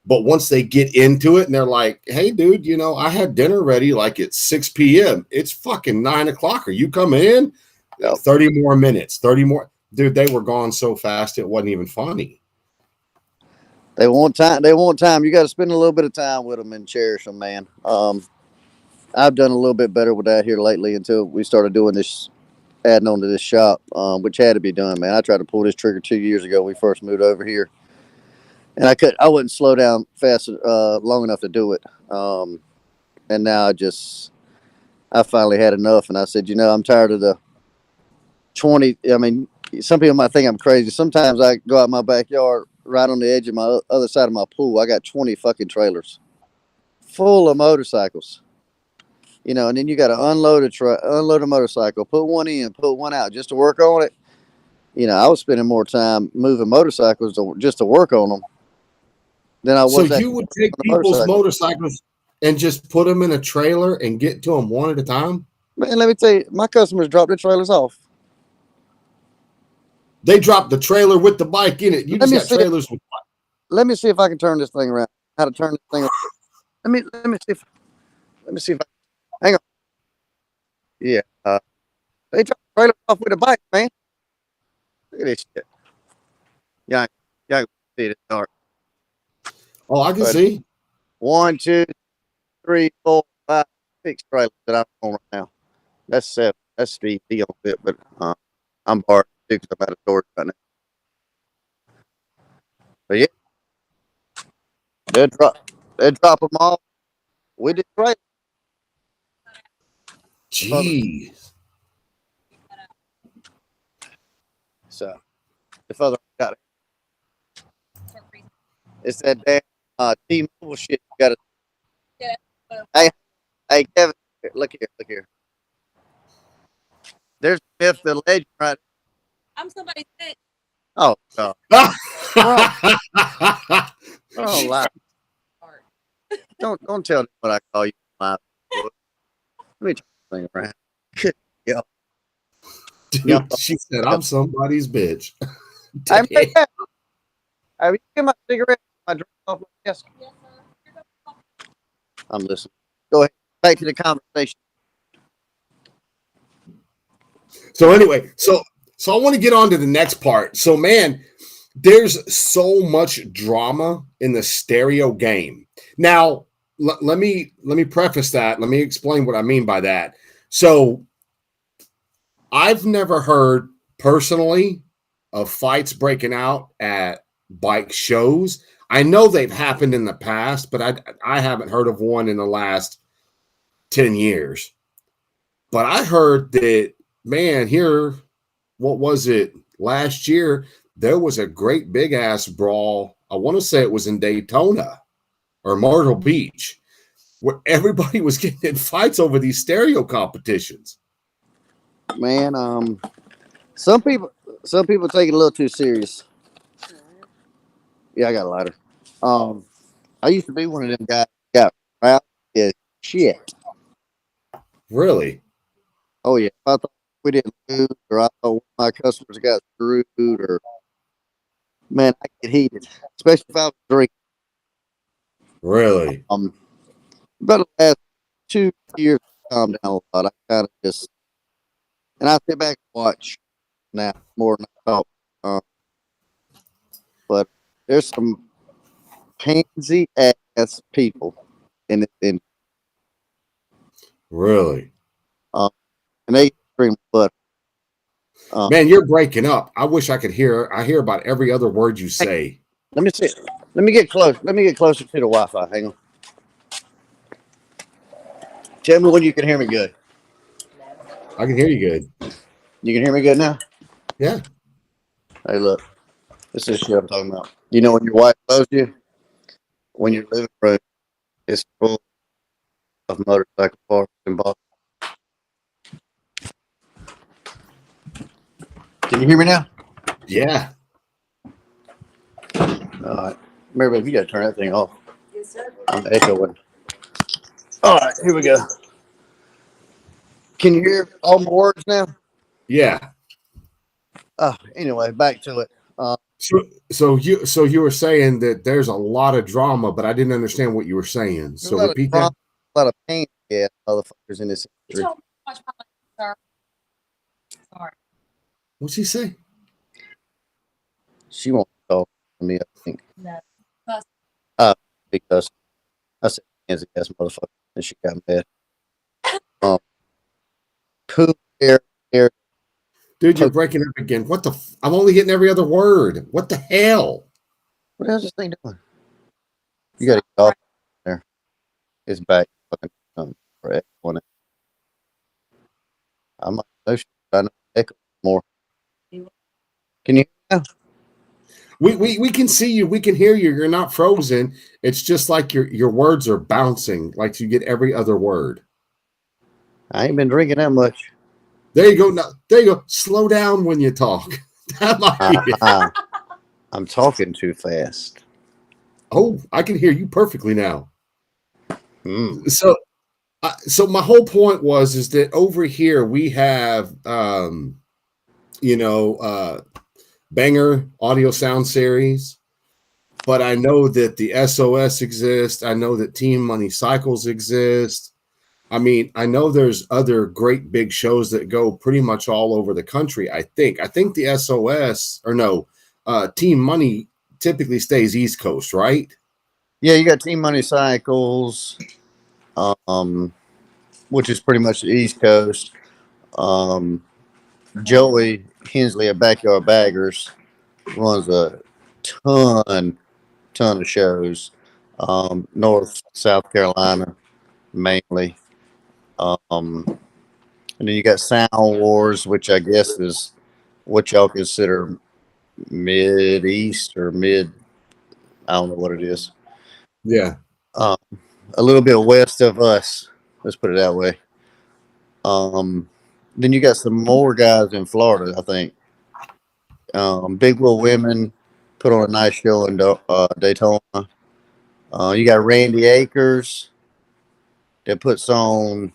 S1: But once they get into it and they're like, hey, dude, I had dinner ready like at 6 p.m. It's fucking 9 o'clock. Are you coming in?
S2: know,
S1: 30 more minutes, 30 more. Dude, they were gone so fast, it wasn't even funny.
S2: they want time. They want time. You got to spend a little bit of time with them and cherish them, man. I've done a little bit better with that here lately until we started doing this, adding on to this shop, which had to be done, man. I tried to pull this trigger 2 years ago when we first moved over here, and I wouldn't slow down fast long enough to do it. And now I finally had enough, and I said, I'm tired of the 20. I mean, some people might think I'm crazy. Sometimes I go out my backyard, right on the edge of my other side of my pool. I got 20 fucking trailers full of motorcycles. And then you got to unload a motorcycle, put one in, put one out, just to work on it. I was spending more time moving motorcycles just to work on them than I
S1: So
S2: was
S1: you
S2: actually
S1: would take
S2: on the
S1: people's
S2: motorcycle.
S1: motorcycles and just put them in a trailer and get to them one at a time?
S2: Man, let me tell you, my customers drop their trailers off.
S1: They dropped the trailer with the bike in it. You
S2: Let
S1: just
S2: me
S1: got
S2: see.
S1: trailers with
S2: Let me see if I can turn this thing around. How to turn this thing around? Let me see if hang on. Yeah, they drop the trailer off with a bike, man. Look at this shit. Yeah, yeah, see it dark.
S1: Oh, I can
S2: But
S1: see.
S2: 1, 2, 3, 4, 5, 6 trailers that I'm on right now. That's 7. That's speed a little bit, but I'm barred too because I'm out of storage right now. But yeah, they drop them off with the trailer.
S1: Jeez.
S2: So the further I got it, it's that damn T-Mobile shit. You got to. Hey, hey, Kevin, look here. There's Myth the Legend right.
S3: I'm somebody's bitch.
S2: Oh, no. Don't lie. Don't tell me what I call you. Let me turn this thing around. Yeah. No.
S1: Dude, she said, I'm somebody's bitch.
S2: Hey,
S1: Damn.
S2: man, have you get my cigarette? My drink off my desk. I'm listening. Go ahead. Back to the conversation.
S1: So anyway, so I want to get on to the next part. So man, there's so much drama in the stereo game. Now, let me preface that. Let me explain what I mean by that. So I've never heard personally of fights breaking out at bike shows. I know they've happened in the past, but I haven't heard of one in the last 10 years. But I heard that, man, here, what was it? Last year, there was a great big ass brawl. I want to say it was in Daytona or Myrtle Beach, where everybody was getting in fights over these stereo competitions.
S2: Man, some people take it a little too serious. Yeah, I got a lighter. I used to be one of them guys that got proud as shit.
S1: Really?
S2: Oh yeah. If I thought we didn't lose, or I thought one of my customers got screwed, or man, I get heated, especially if I was drinking.
S1: Really?
S2: About the last 2 years, I calmed down a lot. I kind of just, and I sit back and watch now more than I talk. Um, but there's some pansy ass people in this industry,
S1: Really?
S2: and they extremely butt. Um,
S1: Man, you're breaking up. I wish I could hear. I hear about every other word you say.
S2: let me see. Let me get close. Let me get closer to the Wi-Fi. Hang on. Tell me when you can hear me good.
S1: I can hear you good.
S2: You can hear me good now.
S1: Yeah.
S2: Hey, look. This is shit I'm talking about. You know when your wife loves you, when your living room is full of motorcycle parts and boxes. Can you hear me now?
S1: Yeah.
S2: All right. Mary, you got to turn that thing off.
S3: Yes, sir.
S2: I'm echoing. All right, here we go. Can you hear all my words now?
S1: Yeah.
S2: Anyway, back to it.
S1: So, so you were saying that there's a lot of drama, but I didn't understand what you were saying.
S2: There's a
S1: So
S2: lot of
S1: repeat
S2: drama,
S1: that.
S2: a lot of pain, yeah, motherfuckers in this
S3: You
S2: industry.
S3: told me to watch my life, sir. Sorry.
S1: What's he say?
S2: She won't talk to me, I think.
S3: No.
S2: Because I said, Nancy ass motherfucker, and she got mad. Pooh, air,
S1: Dude, you're breaking up again. What the? I'm only getting every other word. What the hell?
S2: What the hell's this thing doing? You got to get off there. It's back. Fucking for echoing it. I'm not know shit. I know echo more. Can you hear now?
S1: We can see you. We can hear you. You're not frozen. It's just like your words are bouncing. Like you get every other word.
S2: I ain't been drinking that much.
S1: There you go. Now, there you go. Slow down when you talk. That might be it.
S2: I'm talking too fast.
S1: Oh, I can hear you perfectly now.
S2: Mm.
S1: So my whole point was is that over here we have Banger audio sound series, but I know that the SOS exists. I know that Team Money Cycles exist. I mean, I know there's other great big shows that go pretty much all over the country. I think the SOS or no, Team Money typically stays East Coast, right?
S2: Yeah, you got Team Money Cycles, which is pretty much the East Coast. Joey Hensley at Backyard Baggers runs a ton, ton of shows. North, South Carolina, mainly. And then you got Sound Wars, which I guess is what y'all consider mid East or mid. I don't know what it is.
S1: Yeah.
S2: Um, a little bit west of us. Let's put it that way. Then you got some more guys in Florida, I think. Big Will Women put on a nice show in Daytona. You got Randy Akers that puts on.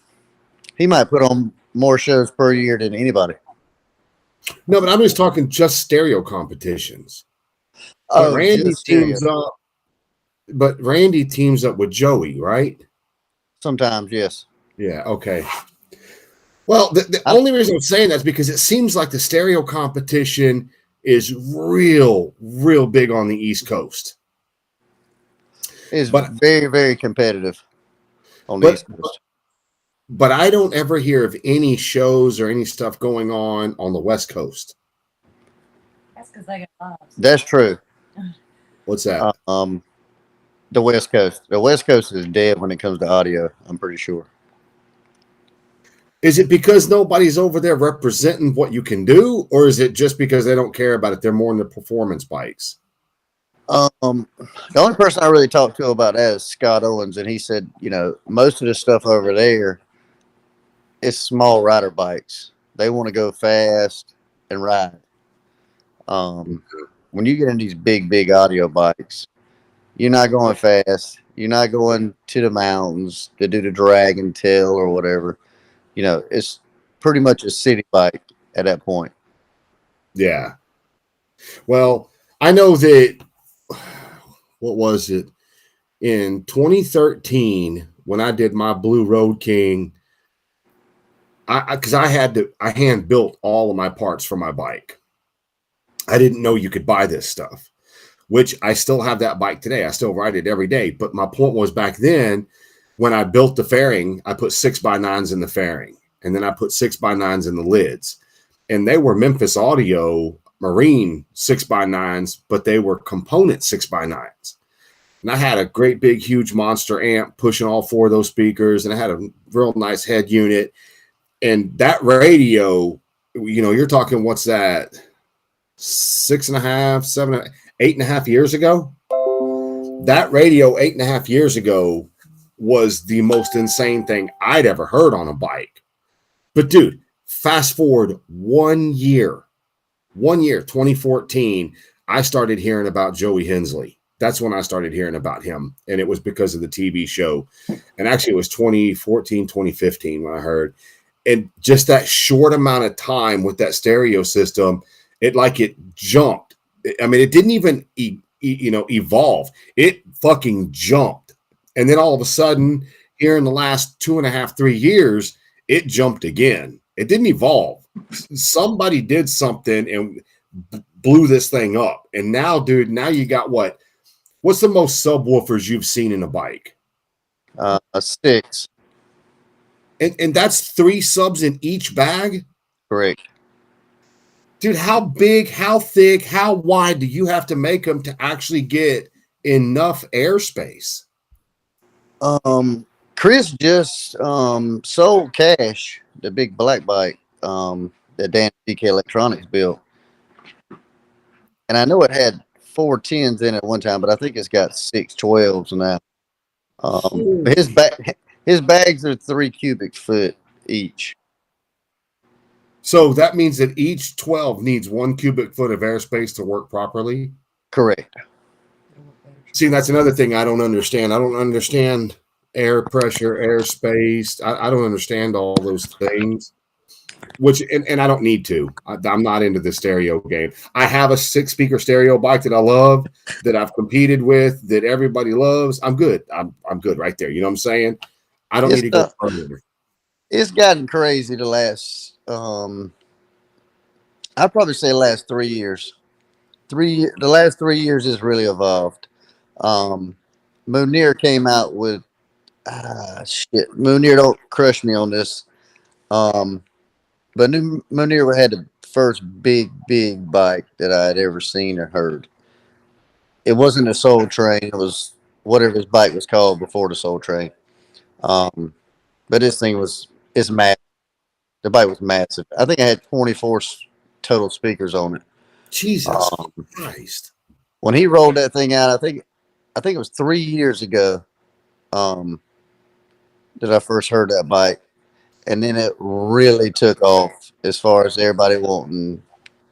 S2: He might put on more shows per year than anybody.
S1: No, but I'm just talking just stereo competitions. But
S2: Oh, just stereo.
S1: Randy teams up with Joey, right?
S2: Sometimes, yes.
S1: Yeah, okay. Well, the only reason I'm saying that is because it seems like the stereo competition is real big on the East Coast.
S2: It's
S1: But
S2: very, very competitive on the
S1: but
S2: East Coast.
S1: but I don't ever hear of any shows or any stuff going on the West Coast.
S3: That's because they got lives.
S2: That's true.
S1: What's that?
S2: The West Coast. The West Coast is dead when it comes to audio. I'm pretty sure.
S1: Is it because nobody's over there representing what you can do, or is it just because they don't care about it? They're more into performance bikes.
S2: The only person I really talked to about that is Scott Owens, and he said, most of the stuff over there is small rider bikes. They want to go fast and ride. When you get in these big audio bikes, you're not going fast. You're not going to the mountains to do the drag and tail or whatever. It's pretty much a city bike at that point.
S1: Yeah. Well, I know that. What was it in 2013 when I did my Blue Road King? Because I hand built all of my parts for my bike. I didn't know you could buy this stuff, which I still have that bike today. I still ride it every day. But my point was back then, when I built the fairing, I put 6x9s in the fairing, and then I put 6x9s in the lids, and they were Memphis Audio Marine 6x9s, but they were component 6x9s. And I had a great big huge monster amp pushing all four of those speakers, and I had a real nice head unit. And that radio, you're talking, what's that, 6.5, 7, 8.5 years ago? That radio 8.5 years ago was the most insane thing I'd ever heard on a bike. But dude, fast forward 1 year, 1 year, 2014, I started hearing about Joey Hensley. That's when I started hearing about him. And it was because of the TV show. And actually, it was 2014, 2015 when I heard. And just that short amount of time with that stereo system, it jumped. I mean, it didn't even evolve. It fucking jumped. And then all of a sudden, here in the last 2.5, 3 years, it jumped again. It didn't evolve. Somebody did something and blew this thing up. And now, dude, now you got what? What's the most subwoofers you've seen in a bike?
S2: A 6.
S1: And that's 3 subs in each bag?
S2: Correct.
S1: Dude, how big, how thick, how wide do you have to make them to actually get enough airspace?
S2: Chris just sold Cash, the big black bike that Dan DK Electronics built. And I know it had 4 10s in it one time, but I think it's got 6 12s now. But his bags are 3 cubic foot each.
S1: So that means that each 12 needs 1 cubic foot of airspace to work properly?
S2: Correct.
S1: See, that's another thing I don't understand. I don't understand air pressure, airspace. I don't understand all those things. And I don't need to. I'm not into the stereo game. I have a 6-speaker stereo bike that I love, that I've competed with, that everybody loves. I'm good. I'm good right there. You know what I'm saying? I don't need to go further.
S2: It's gotten crazy the last I'd probably say the last 3 years. The last 3 years has really evolved. Munir came out with shit. Munir, don't crush me on this. But Munir had the first big bike that I had ever seen or heard. It wasn't a Soul Train. It was whatever his bike was called before the Soul Train. But this thing it's massive. The bike was massive. I think I had 24 total speakers on it.
S1: Jesus Christ!
S2: When he rolled that thing out, I think it was 3 years ago that I first heard that bike, and then it really took off as far as everybody wanting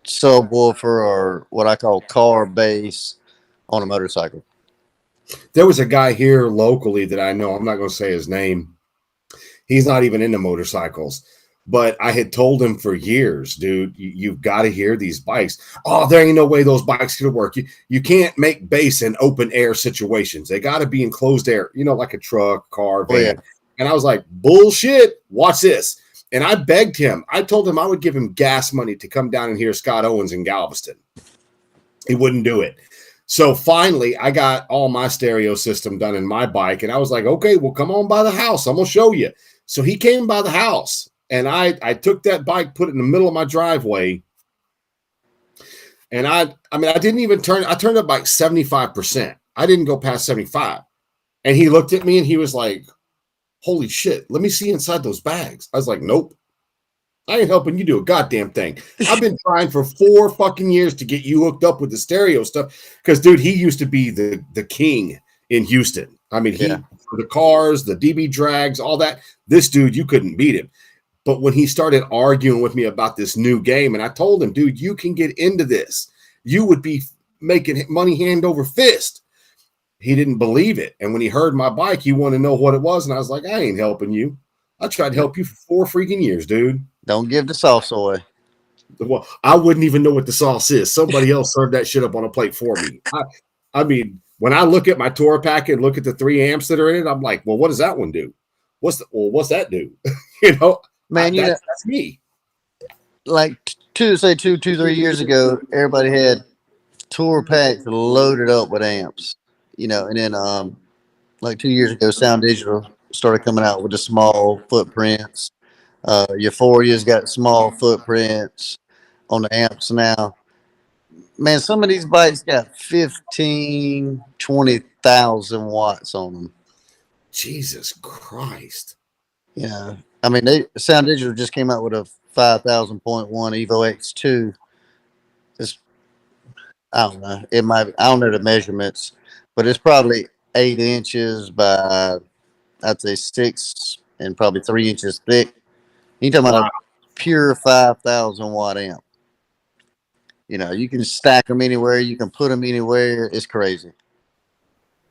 S2: subwoofer or what I call car bass on a motorcycle.
S1: There was a guy here locally that I know. I'm not going to say his name. He's not even into motorcycles. But I had told him for years, dude, you've got to hear these bikes. Oh, there ain't no way those bikes could work. You can't make bass in open air situations. They got to be in closed air, like a truck, car, van. Oh, yeah. And I was like, bullshit. Watch this. And I begged him. I told him I would give him gas money to come down and hear Scott Owens in Galveston. He wouldn't do it. So finally, I got all my stereo system done in my bike. And I was like, okay, well, come on by the house. I'm going to show you. So he came by the house. And I took that bike, put it in the middle of my driveway. And I didn't even I turned up like 75%. I didn't go past 75. And he looked at me and he was like, holy shit, let me see inside those bags. I was like, nope. I ain't helping you do a goddamn thing. I've been trying for 4 fucking years to get you hooked up with the stereo stuff. Because, dude, he used to be the king in Houston. I mean, for the cars, the DB drags, all that. This dude, you couldn't beat him. But when he started arguing with me about this new game, and I told him, dude, you can get into this. You would be making money hand over fist. He didn't believe it. And when he heard my bike, he wanted to know what it was. And I was like, I ain't helping you. I tried to help you for 4 freaking years, dude.
S2: Don't give the sauce away.
S1: Well, I wouldn't even know what the sauce is. Somebody else served that shit up on a plate for me. I mean, when I look at my tour packet and look at the 3 amps that are in it, I'm like, well, what does that one do? What's that do?
S2: Man,
S1: that's me.
S2: Like 2-3 years ago, everybody had tour packs loaded up with amps, and then like 2 years ago, Sound Digital started coming out with the small footprints. Euphoria's got small footprints on the amps now. Man, some of these bikes got 15, 20,000 watts on them.
S1: Jesus Christ.
S2: Yeah. I mean, Sound Digital just came out with a 5,000.1 Evo X2. I don't know. I don't know the measurements, but it's probably 8 inches by, I'd say, 6 and probably 3 inches thick. You talking about
S1: Wow.
S2: a pure 5,000 watt amp? You can stack them anywhere. You can put them anywhere. It's crazy.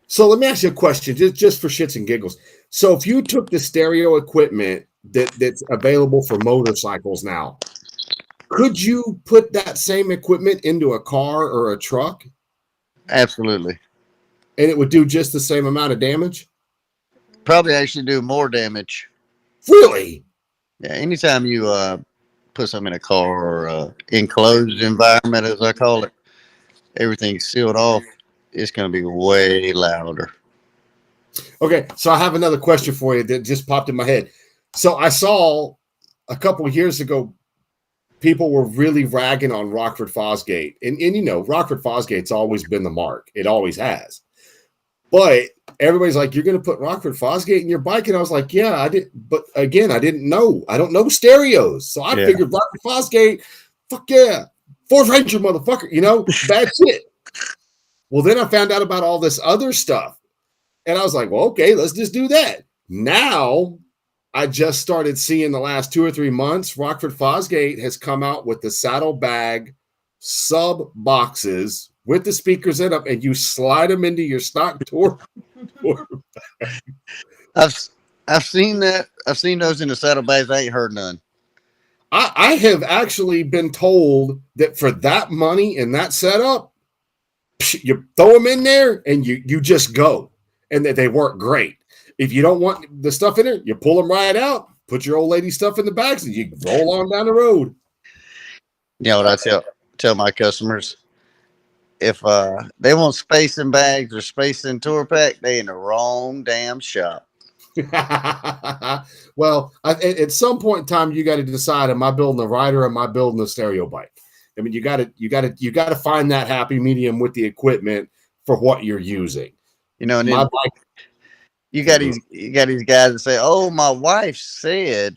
S1: So let me ask you a question, just for shits and giggles. So if you took the stereo equipment that's available for motorcycles now, could you put that same equipment into a car or a truck
S2: Absolutely.
S1: and it would do just the same amount of damage?
S2: Probably actually do more damage.
S1: Really?
S2: Yeah. Anytime you put something in a car or enclosed environment, as I call it, everything's sealed off. It's going to be way louder.
S1: Okay, so I have another question for you that just popped in my head. So I saw a couple of years ago, people were really ragging on Rockford Fosgate. And Rockford Fosgate's always been the mark. It always has. But everybody's like, you're going to put Rockford Fosgate in your bike? And I was like, yeah, I did. But again, I didn't know. I don't know stereos. So I
S2: Yeah.
S1: figured Rockford Fosgate, fuck yeah. Fourth Ranger, motherfucker, bad shit. Well, then I found out about all this other stuff. And I was like, well, okay, let's just do that. Now, I just started seeing the last 2 or 3 months, Rockford Fosgate has come out with the saddlebag sub boxes with the speakers in them, and you slide them into your stock tour.
S2: I've I've seen that. I've seen those in the saddlebags. I ain't heard none.
S1: I have actually been told that for that money and that setup, you throw them in there and you just go, and that they work great. If you don't want the stuff in there, you pull them right out, put your old lady stuff in the bags, and you roll on down the road.
S2: You know what I tell my customers? If they want space in bags or space in tour pack, they in the wrong damn shop.
S1: Well, at some point in time, you got to decide: am I building a rider? Or am I building a stereo bike? I mean, you got to find that happy medium with the equipment for what you're using.
S2: And then
S1: My bike.
S2: you got these guys that say, "Oh, my wife said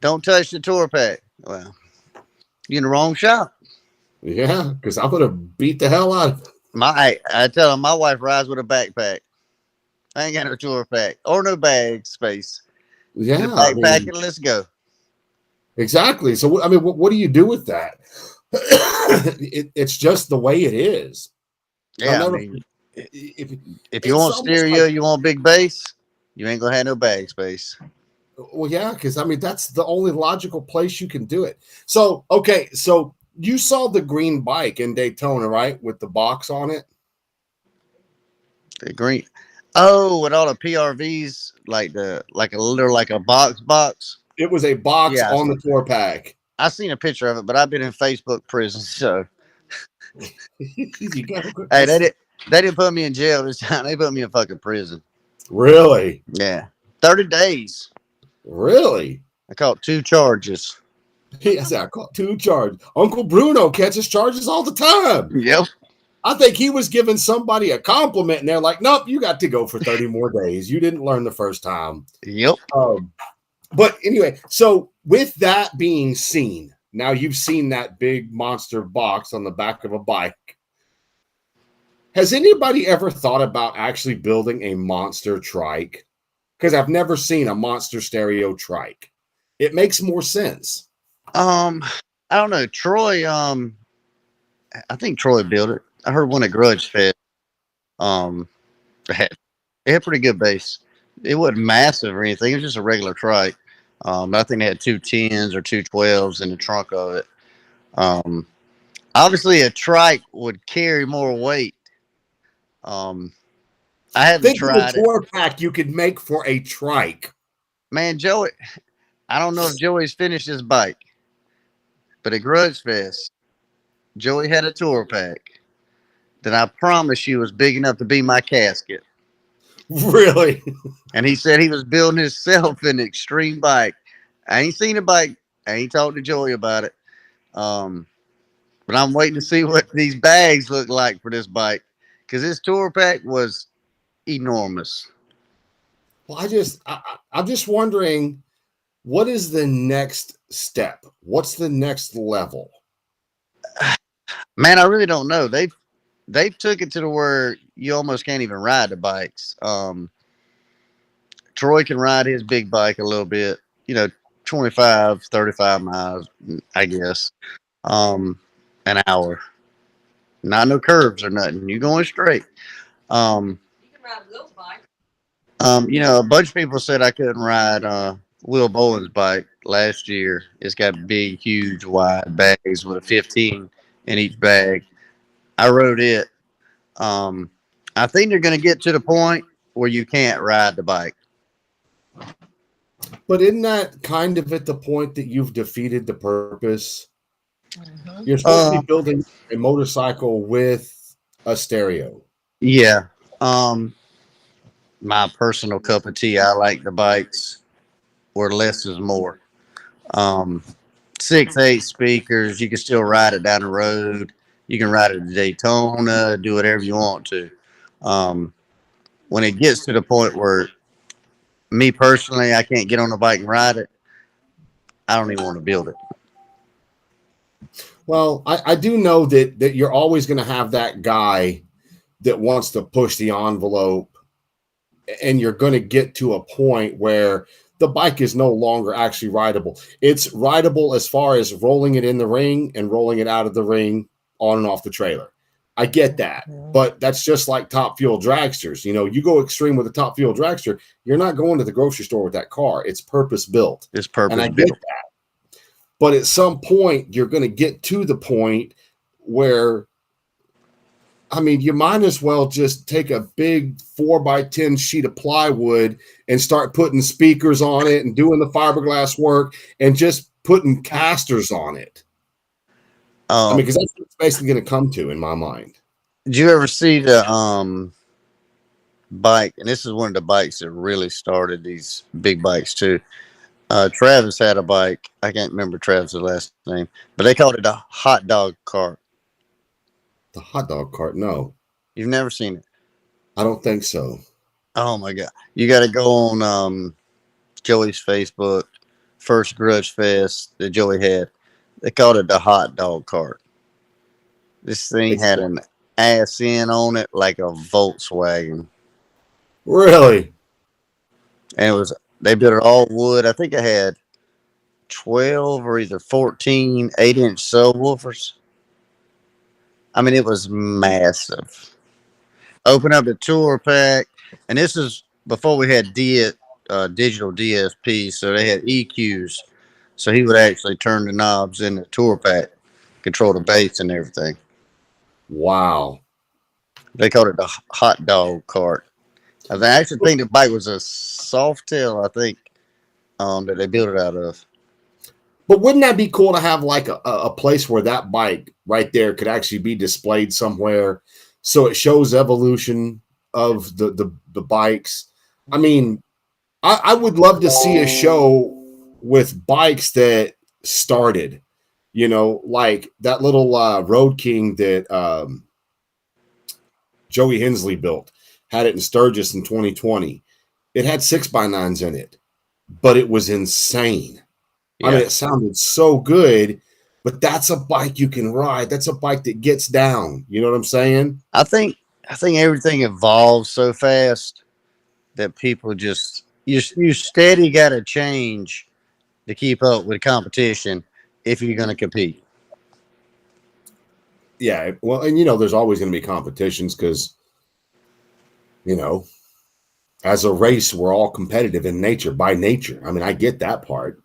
S2: don't touch the tour pack." Well, you're in the wrong shop.
S1: Yeah, because I'm gonna beat the hell out of it.
S2: I tell them my wife rides with a backpack. I ain't got no tour pack or no bag space. Get a
S1: Yeah, I
S2: backpack
S1: mean,
S2: and let's go.
S1: exactly. So, I mean, what do you do with that? It's just the way it is. I'll
S2: Yeah, I
S1: never.
S2: mean,
S1: If,
S2: if you
S1: it's
S2: want
S1: almost
S2: stereo,
S1: like,
S2: you want big bass, you ain't gonna have no bag space.
S1: well, yeah, because I mean that's the only logical place you can do it. So, okay, so you saw the green bike in Daytona, right, with the box on it?
S2: The green. Oh, with all the PRVs, like a little like a box.
S1: It was a box
S2: Yeah,
S1: on the tour pack.
S2: I seen a picture of it, but I've been in Facebook prison, so
S1: You go.
S2: hey, they didn't put me in jail this time. They put me in fucking prison.
S1: Really,
S2: Yeah, 30 days.
S1: really.
S2: I caught 2 charges.
S1: I said I caught 2 charges. Uncle Bruno catches charges all the time.
S2: Yep.
S1: I think he was giving somebody a compliment, and they're like, "Nope, you got to go for 30 more days. You didn't learn the first time."
S2: Yep.
S1: But anyway, so with that being seen, now you've seen that big monster box on the back of a bike. Has anybody ever thought about actually building a monster trike? Because I've never seen a monster stereo trike. It makes more sense.
S2: I don't know. Troy. I think Troy built it. I heard one at Grudge Fest. Um, it had pretty good bass. It wasn't massive or anything. It was just a regular trike. I think they had 210s or 212s in the trunk of it. Um, Obviously, a trike would carry more weight. Um, I haven't
S1: Think of the
S2: tried it.
S1: tour pack you could make for a trike.
S2: Man, Joey, I don't know if Joey's finished his bike, but at Grudge Fest, Joey had a tour pack that I promise you was big enough to be my casket.
S1: Really?
S2: And he said he was building himself an extreme bike. I ain't seen a bike. I ain't talked to Joey about it. But I'm waiting to see what these bags look like for this bike because this tour pack was enormous.
S1: Well, I'm just wondering, what is the next step? What's the next level?
S2: Man, I really don't know. they've took it to the where you almost can't even ride the bikes. Troy can ride his big bike a little bit, you know, 25, 35 miles, I guess, um, an hour. Not no curves or nothing. You going straight. Um,
S3: You can ride Will's bike.
S2: a bunch of people said I couldn't ride Will Bowen's bike last year. It's got big, huge, wide bags with a 15 in each bag. I rode it. Um, I think they're going to get to the point where you can't ride the bike.
S1: But isn't that kind of at the point that you've defeated the purpose?
S3: Mm-hmm.
S1: You're supposed to be
S2: Uh,
S1: building a motorcycle with a stereo.
S2: yeah. Um, my personal cup of tea. I like the bikes where less is more. Um, 6, 8 speakers. You can still ride it down the road. You can ride it to Daytona. Do whatever you want to. Um, when it gets to the point where me personally, I can't get on the bike and ride it. I don't even want to build it.
S1: Well, I do know that you're always going to have that guy that wants to push the envelope, and you're going to get to a point where the bike is no longer actually rideable. It's rideable as far as rolling it in the ring and rolling it out of the ring on and off the trailer. I get that, but that's just like top fuel dragsters. You know, you go extreme with a top fuel dragster, you're not going to the grocery store with that car. It's purpose built,
S2: It's
S1: and
S2: purpose
S1: I get
S2: built.
S1: that. But at some point, you're going to get to the point where, I mean, you might as well just take a big 4x10 sheet of plywood and start putting speakers on it and doing the fiberglass work and just putting casters on it. I mean,
S2: Um,
S1: because that's what it's basically going to come to in my mind.
S2: did you ever see the bike? And this is one of the bikes that really started these big bikes too. Travis had a bike. I can't remember Travis's last name, but they called it a hot dog cart.
S1: The hot dog cart, no,
S2: You've never seen it?
S1: I don't think so.
S2: Oh my god! You got to go on Joey's Facebook. First Grudge Fest that Joey had. They called it the hot dog cart. This thing had
S1: Explain.
S2: an ass in on it like a Volkswagen,
S1: Really?
S2: and it was they built it all wood. I think it had 12 or either 14 8-inch subwoofers. I mean, it was massive. Open up the tour pack, and this is before we had digital DSP, so they had EQs. So he would actually turn the knobs in the tour pack, control the bass and everything.
S1: Wow.
S2: They called it the hot dog cart. I actually think the bike was a soft tail. I think that they built it out of.
S1: But wouldn't that be cool to have like a place where that bike right there could actually be displayed somewhere so it shows evolution of the bikes? I mean, I would love to see a show with bikes that started, you know, like that little Road King that Joey Hensley built, had it in Sturgis in 2020. It had 6x9s in it, but it was insane. I mean,
S2: Yeah,
S1: it sounded so good, but that's a bike you can ride. That's a bike that gets down. You know what I'm saying?
S2: I think I think everything evolves so fast that people just you steady got to change to keep up with competition if you're going to compete.
S1: Yeah. Well, and you know, there's always going to be competitions because, you know, as a race, we're all competitive in nature by nature. I mean, I get that part.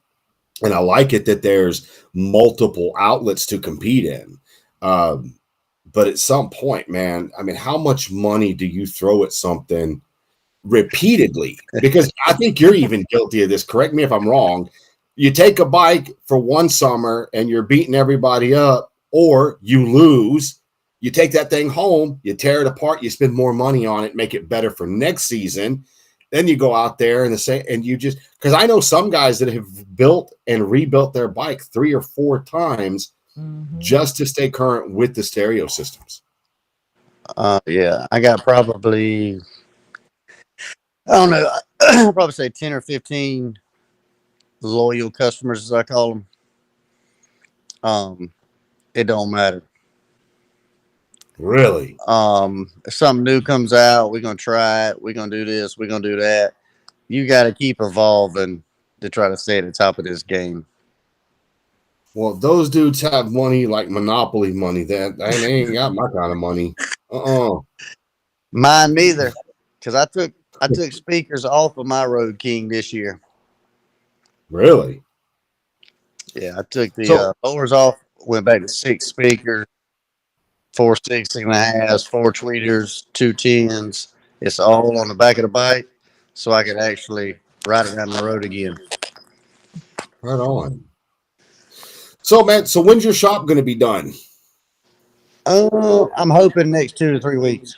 S1: And I like it that there's multiple outlets to compete in. Um, but at some point, man, I mean, how much money do you throw at something repeatedly? Because I think you're even guilty of this. Correct me if I'm wrong. You take a bike for one summer and you're beating everybody up, or you lose. You take that thing home, you tear it apart, you spend more money on it, make it better for next season. Then you go out there and the same, and you just because I know some guys that have built and rebuilt their bike 3 or 4 times
S3: Mm-hmm.
S1: just to stay current with the stereo systems.
S2: Yeah, I got probably I don't know. I'll probably say 10 or 15 loyal customers, as I call them. It don't matter.
S1: Really?
S2: If something new comes out, we're gonna try it. We're gonna do this. We're gonna do that. You got to keep evolving to try to stay at the top of this game.
S1: Well, those dudes have money like Monopoly money. That they ain't got my kind of money. Uh-uh.
S2: Mine neither, because I took speakers off of my Road King this year.
S1: Really?
S2: Yeah, I took the
S1: So
S2: lowers off. Went back to 6 speakers, 4 16 and a half, 4 tweeters, 2 10s. It's all on the back of the bike, so I could actually ride it down the road again.
S1: right on. So man, so when's your shop gonna be done?
S2: I'm hoping next 2 to 3 weeks.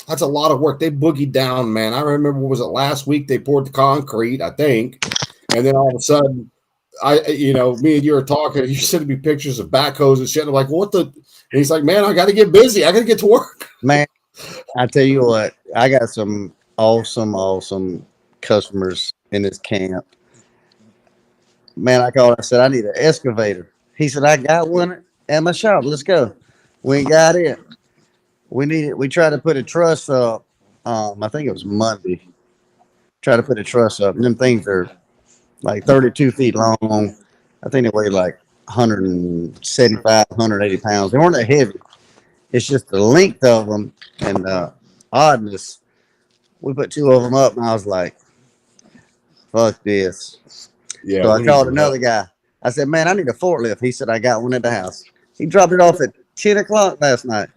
S1: That's a lot of work. They boogied down, man. I remember was it last week they poured the concrete, I think, and then all of a sudden, me and you were talking. You sent me pictures of backhoes and shit. I'm like, what the? And he's like, man, I got to get busy. I got to get to work.
S2: Man, I tell you what, I got some awesome customers in this camp. Man, I called. I said I need an excavator. He said I got one at my shop. Let's go. We ain't got it. We need it. We tried to put a truss up. I think it was Monday. Tried to put a truss up, and them things are like 32 feet long. I think they weigh like 175, 180 pounds. They weren't that heavy. It's just the length of them and oddness. We put 2 of them up, and I was like, "Fuck this."
S1: Yeah,
S2: So I
S1: we need
S2: called
S1: some help.
S2: another guy. I said, "Man, I need a forklift." He said, "I got one at the house." He dropped it off at 10 o'clock last night.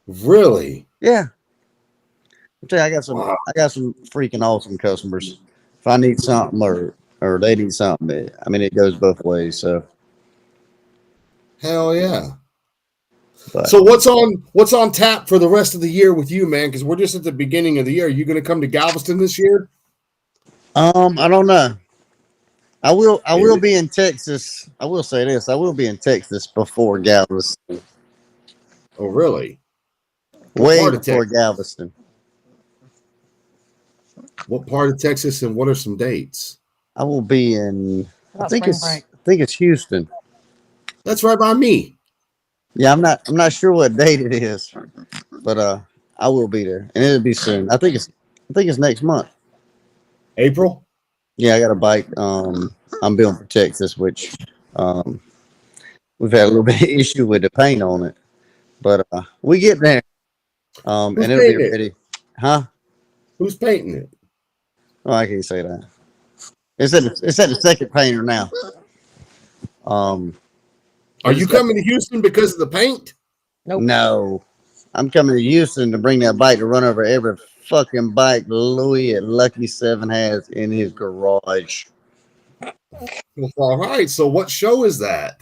S1: Really?
S2: Yeah, I tell you, I got some.
S1: Wow.
S2: I got some freaking awesome customers. If I need something or they need something, I mean, it goes both ways. So,
S1: Hell yeah.
S2: but
S1: So what's on tap for the rest of the year with you, man? Because we're just at the beginning of the year. Are you going to come to Galveston this year?
S2: I don't know. I will. I will
S1: It-
S2: be in Texas. I will say this. I will be in Texas before Galveston.
S1: oh, really? What
S2: Way
S1: part of
S2: before
S1: Texas?
S2: Galveston.
S1: What part of Texas, and what are some dates?
S2: I will be in. I
S3: About
S2: think
S3: spring
S2: it's.
S3: break.
S2: I think it's Houston.
S1: That's right by me.
S2: Yeah, I'm not. I'm not sure what date it is, but I will be there, and it'll be soon. I think it's. I think it's next month.
S1: April?
S2: Yeah, I got a bike. I'm building for Texas, which um, we've had a little bit of issue with the paint on it, but we get there.
S1: Who's
S2: And it'll be
S1: painting it?
S2: ready. Huh?
S1: Who's painting it?
S2: Oh, I can't say that. It's at the second painter now. Um,
S1: Are
S2: we
S1: you
S2: just got
S1: coming to Houston because of the paint?
S3: Nope.
S2: no. I'm coming to Houston to bring that bike to run over every fucking bike Louis at Lucky Seven has in his garage.
S1: Well, all right. So what show is that?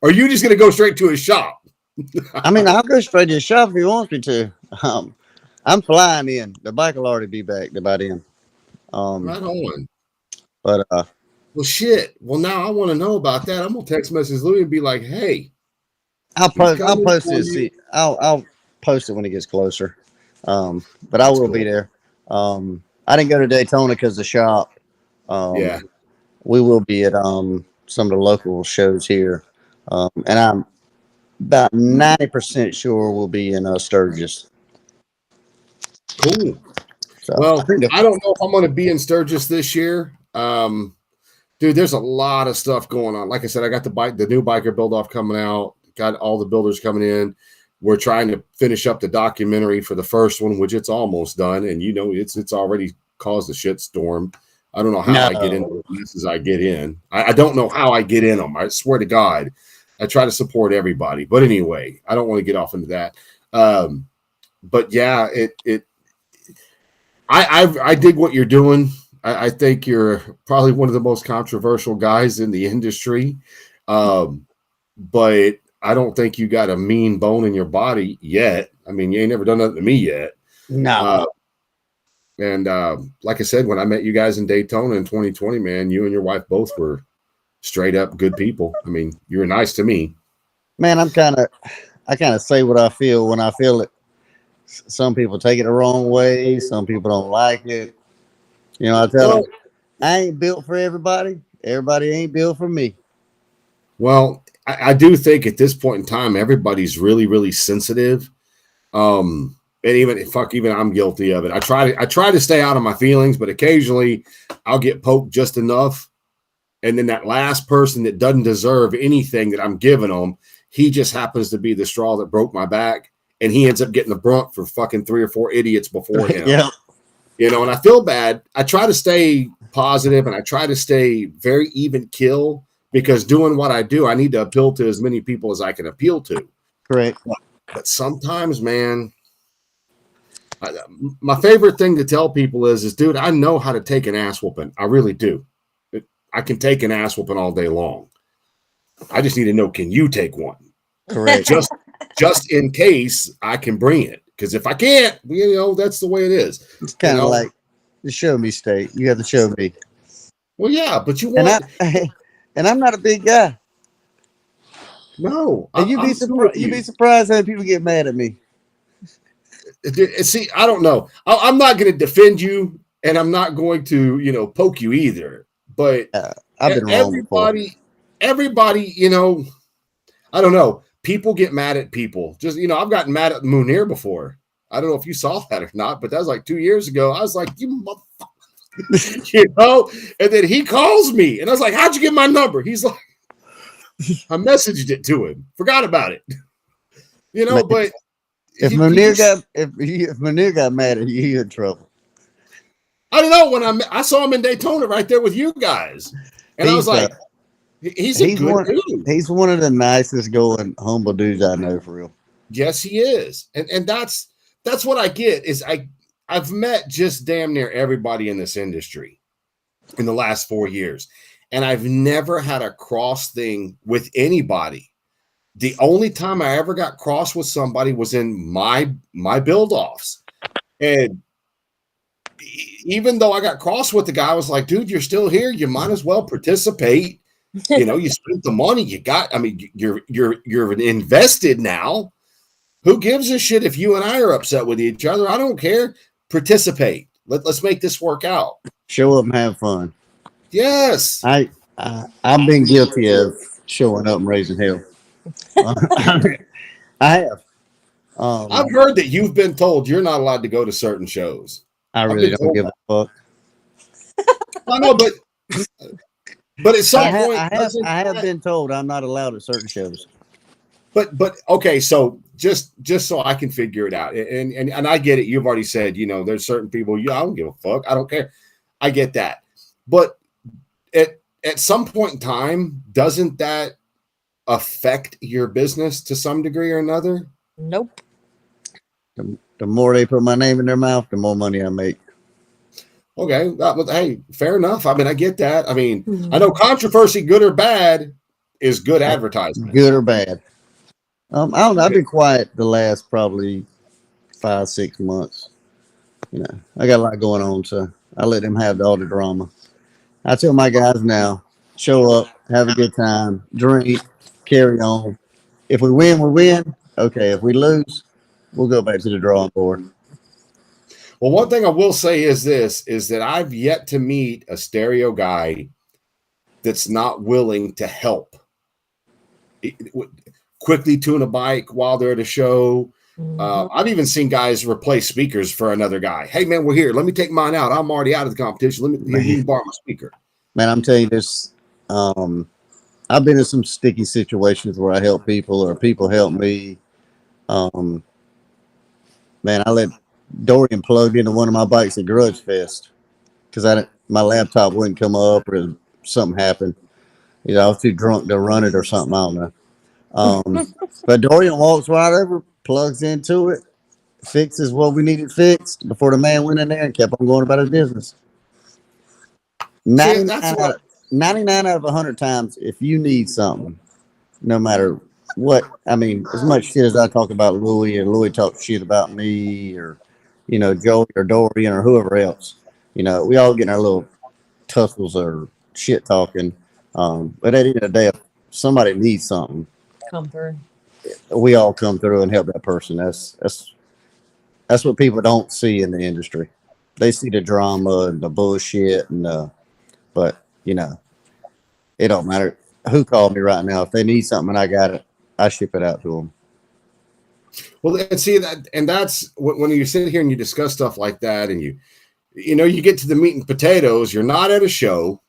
S1: Are you just going to go straight to his shop?
S2: I mean, I'll go straight to the shop if he wants me to. Um, I'm flying in. The bike will already be back by then. Um,
S1: Right on.
S2: but
S1: Well, shit. Well, now I want to know about that. I'm gonna text message Louis and be like, "Hey,
S2: I'll
S1: he's
S2: post. I'll
S1: coming
S2: post
S1: for
S2: it.
S1: you."
S2: See, I'll post it when it gets closer. But I
S1: That's
S2: will be
S1: cool.
S2: there. I didn't go to Daytona because the shop.
S1: Yeah.
S2: Um, we will be at some of the local shows here, and I'm about 90% sure we'll be in Sturgis.
S1: Cool.
S2: So I
S1: Well,
S2: think
S1: I don't know if I'm gonna be in Sturgis this year. Dude, there's a lot of stuff going on. Like I said, I got the new biker build off coming out. Got all the builders coming in. We're trying to finish up the documentary for the first one, which it's almost done, and it's already caused a shitstorm. I don't know how I get into
S2: no,
S1: the pieces I get in. I don't know how I get in them. I swear to God, I try to support everybody. But anyway, I don't want to get off into that. But yeah, I dig what you're doing. I think you're probably one of the most controversial guys in the industry. Um, but I don't think you got a mean bone in your body yet. I mean, you ain't never done nothing to me yet.
S2: no,
S1: Uh, and like I said, when I met you guys in Daytona in 2020, man, you and your wife both were straight up good people. I mean, you were nice to me.
S2: man. I kind of say what I feel when I feel it. Some people take it the wrong way. Some people don't like it. You know, I tell them
S1: Well,
S2: I ain't built for everybody. Everybody ain't built for me.
S1: well, I do think at this point in time, everybody's really, really sensitive. And even I'm guilty of it. I try to stay out of my feelings, but occasionally I'll get poked just enough. And then that last person that doesn't deserve anything that I'm giving them, he just happens to be the straw that broke my back. And he ends up getting the brunt for fucking 3 or 4 idiots before him.
S2: Yeah.
S1: And I feel bad. I try to stay positive and I try to stay very even kill because doing what I do, I need to appeal to as many people as I can appeal to.
S2: Correct.
S1: But sometimes, man, my favorite thing to tell people is, dude, I know how to take an ass whooping. I really do. I can take an ass whooping all day long. I just need to know, can you take one?
S2: Correct.
S1: Just in case I can bring it. Because if I can't, that's the way it is.
S2: It's kind of like the show me state. You have to show me.
S1: Well, yeah, but you want.
S2: And I'm not a big guy.
S1: No,
S2: And you'd be surprised how many people get mad at me.
S1: See, I don't know. I'm not going to defend you, and I'm not going to, poke you either. But
S2: I've been wrong before.
S1: Everybody, I don't know. People get mad at people. Just, I've gotten mad at Munir before. I don't know if you saw that or not, but that was like 2 years ago. I was like, you motherfucker, And then he calls me, and I was like, how'd you get my number? He's like, I messaged it to him. Forgot about it. But
S2: if Munir got mad at you, you're in trouble.
S1: I don't know. When I saw him in Daytona right there with you guys, and I was like, he's a good dude.
S2: He's one of the nicest going humble dudes I know, for real.
S1: Yes, he is. And that's what I get is I've met just damn near everybody in this industry in the last 4 years. And I've never had a cross thing with anybody. The only time I ever got cross with somebody was in my build offs. And even though I got cross with the guy, I was like, dude, you're still here. You might as well participate. You spent the money you got. I mean, you're invested now. Who gives a shit if you and I are upset with each other? I don't care. Participate. Let's make this work out.
S2: Show up and have fun.
S1: Yes.
S2: I've been guilty of showing up and raising hell. I have.
S1: I've heard that you've been told you're not allowed to go to certain shows.
S2: I really don't give a fuck.
S1: I know, but at some point,
S2: I have been told I'm not allowed at certain shows.
S1: But okay, so just so I can figure it out, and I get it. You've already said, there's certain people. I don't give a fuck. I don't care. I get that, but at some point in time, doesn't that affect your business to some degree or another?
S3: Nope.
S2: The more they put my name in their mouth, the more money I make.
S1: Okay, hey, fair enough. I mean, I get that. I mean, I know controversy, good or bad, is good advertisement.
S2: Good or bad. I don't know. I've been quiet the last probably 5-6 months. I got a lot going on, so I let them have all the drama. I tell my guys now, show up, have a good time, drink, carry on. If we win, we win. Okay, if we lose, we'll go back to the drawing board.
S1: Well, one thing I will say is that I've yet to meet a stereo guy that's not willing to help. Quickly tune a bike while they're at a show. I've even seen guys replace speakers for another guy. Hey, man, we're here. Let me take mine out. I'm already out of the competition. Let me borrow my speaker.
S2: Man, I'm telling you this. I've been in some sticky situations where I help people or people help me. Man, I let Dorian plug into one of my bikes at Grudge Fest because my laptop wouldn't come up or something happened. I was too drunk to run it or something. I don't know. But Dorian walks right over, plugs into it, fixes what we needed fixed before the man went in there and kept on going about his business. 99 out of 100 times, if you need something, no matter what, I mean, as much shit as I talk about Louie or Louie talks shit about me or, Joey or Dorian or whoever else, we all get in our little tussles or shit talking. But at the end of the day, if somebody needs something,
S3: Come through.
S2: We all come through and help that person. That's what people don't see in the industry. They see the drama and the bullshit but it don't matter. who called me right now. If they need something and I got it, I ship it out to them.
S1: Well, and see that, and that's when you sit here and you discuss stuff like that, and you get to the meat and potatoes. You're not at a show.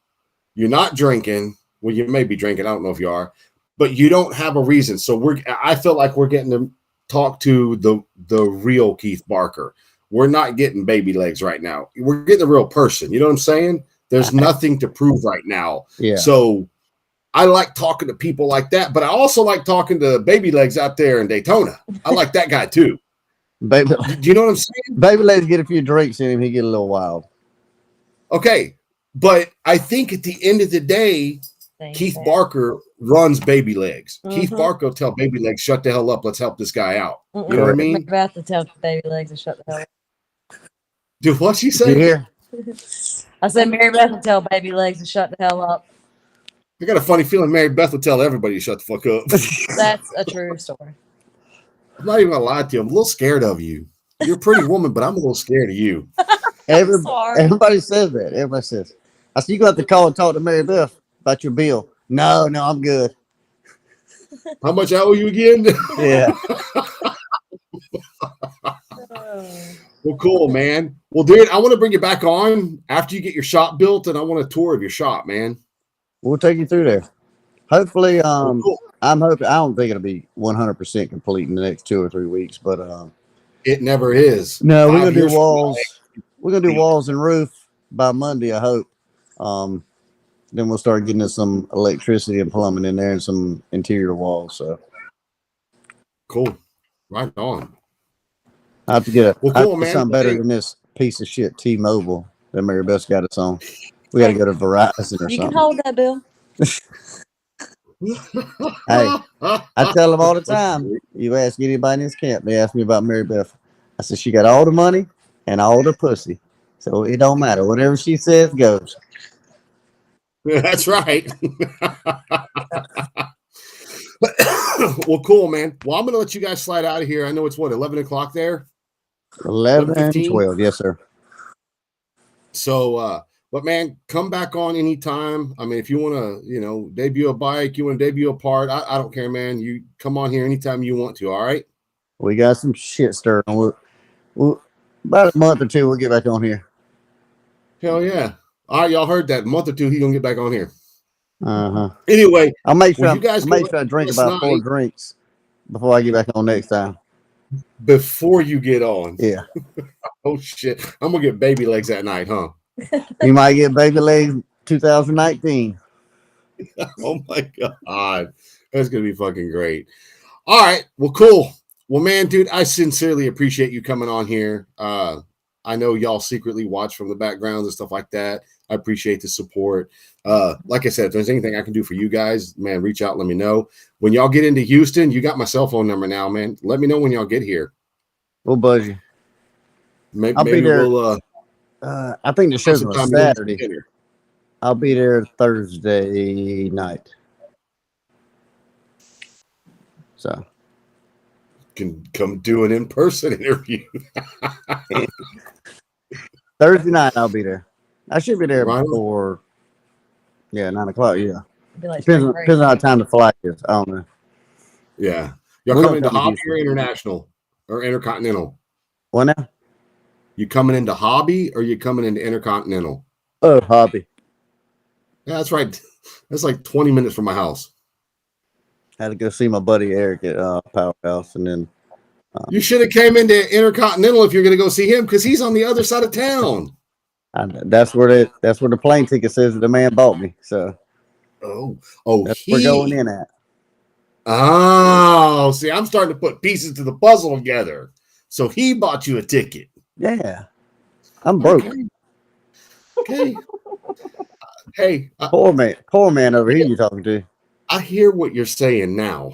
S1: You're not drinking. Well, you may be drinking. I don't know if you are, but you don't have a reason. So I feel like we're getting to talk to the real Keith Barker. We're not getting baby legs right now. We're getting the real person. You know what I'm saying? There's nothing to prove right now.
S2: Yeah.
S1: So I like talking to people like that, but I also like talking to baby legs out there in Daytona. I like that guy too.
S2: Baby,
S1: Do you know what I'm saying?
S2: baby, let's get a few drinks in him. He get a little wild.
S1: Okay. But I think at the end of the day, Keith Barker runs baby legs. Keith Barker will tell baby legs, shut the hell up. Let's help this guy out. You know what I mean?
S3: Mary Beth to tell baby legs to shut the hell up.
S1: Dude, what she
S2: Did you
S1: said?
S2: hear?
S3: I said Mary Beth to tell baby legs to shut the hell up.
S1: I got a funny feeling Mary Beth would tell everybody to shut the fuck up.
S3: That's a true story.
S1: I'm not even gonna lie to you. I'm a little scared of you. You're a pretty woman, but I'm a little scared of you.
S3: Sorry.
S2: Everybody says that. Everybody says. I said, you got to call and talk to Mary Beth about your bill. No, I'm good.
S1: How much I owe you again?
S2: Yeah.
S1: Well, cool, man. Well, dude, I want to bring you back on after you get your shop built, and I want a tour of your shop, man.
S2: We'll take you through there. Hopefully,
S1: Well, cool.
S2: I'm hoping. I don't think it'll be 100% complete in the next 2 or 3 weeks, but
S1: It never is.
S2: no, we're
S1: 5
S2: gonna do
S1: years from now,
S2: walls. We're gonna do walls and roof by Monday, I hope. Then we'll start getting us some electricity and plumbing in there and some interior walls. So
S1: cool. Right on.
S2: I have to get
S1: Well,
S2: I have
S1: cool,
S2: to get
S1: man.
S2: something better than this piece of shit T-Mobile that Mary Beth's got us on. We got to go to Verizon or
S3: You
S2: something.
S3: can hold that, Bill.
S2: Hey, I tell them all the time. You ask anybody in this camp, they ask me about Mary Beth. I said she got all the money and all the pussy, so it don't matter. Whatever she says goes.
S1: That's right. Well, cool, man. Well, I'm going to let you guys slide out of here. I know it's 11 o'clock there?
S2: 11, 12. Yes, sir.
S1: So, but man, come back on anytime. I mean, if you want to, debut a bike, you want to debut a part, I don't care, man. You come on here anytime you want to. All right.
S2: We got some shit stirring. We'll about a month or two, we'll get back on here.
S1: Hell yeah. All right. Y'all heard that. A month or two, he's going to get back on here.
S2: Anyway, I'll make sure,
S1: you guys
S2: I drink about 4 drinks before I get back on next time.
S1: Before you get on.
S2: Yeah.
S1: Oh, shit. I'm going to get baby legs that night, huh?
S2: You might get baby legs 2019.
S1: Oh, my God. That's going to be fucking great. All right. Well, cool. Well, man, dude, I sincerely appreciate you coming on here. I know y'all secretly watch from the backgrounds and stuff like that. I appreciate the support. Like I said, if there's anything I can do for you guys, man, reach out, let me know. When y'all get into Houston, you got my cell phone number now, man. Let me know when y'all get here.
S2: We'll buzz you.
S1: I'll be there. We'll,
S2: I think the show's on Saturday. I'll be there Thursday night. So
S1: can come do an in-person interview.
S2: Thursday night, I'll be there. I should be there before. Yeah, 9 o'clock. Yeah,
S3: Like
S2: depends on how time the flight is. I don't know.
S1: Yeah, y'all coming into Hobby or International or Intercontinental?
S2: What now?
S1: You coming into Hobby or you coming into Intercontinental?
S2: Oh, Hobby.
S1: Yeah, that's right. That's like 20 minutes from my house.
S2: I had to go see my buddy Eric at Powerhouse, and then
S1: you should have came into Intercontinental if you're going to go see him because he's on the other side of town.
S2: That's where the plane ticket says that the man bought me. So that's where we're going in at.
S1: Oh, see, I'm starting to put pieces to the puzzle together. So he bought you a ticket.
S2: Yeah, I'm broke.
S1: Okay. Hey,
S2: poor man over here. You talking to?
S1: I hear what you're saying now.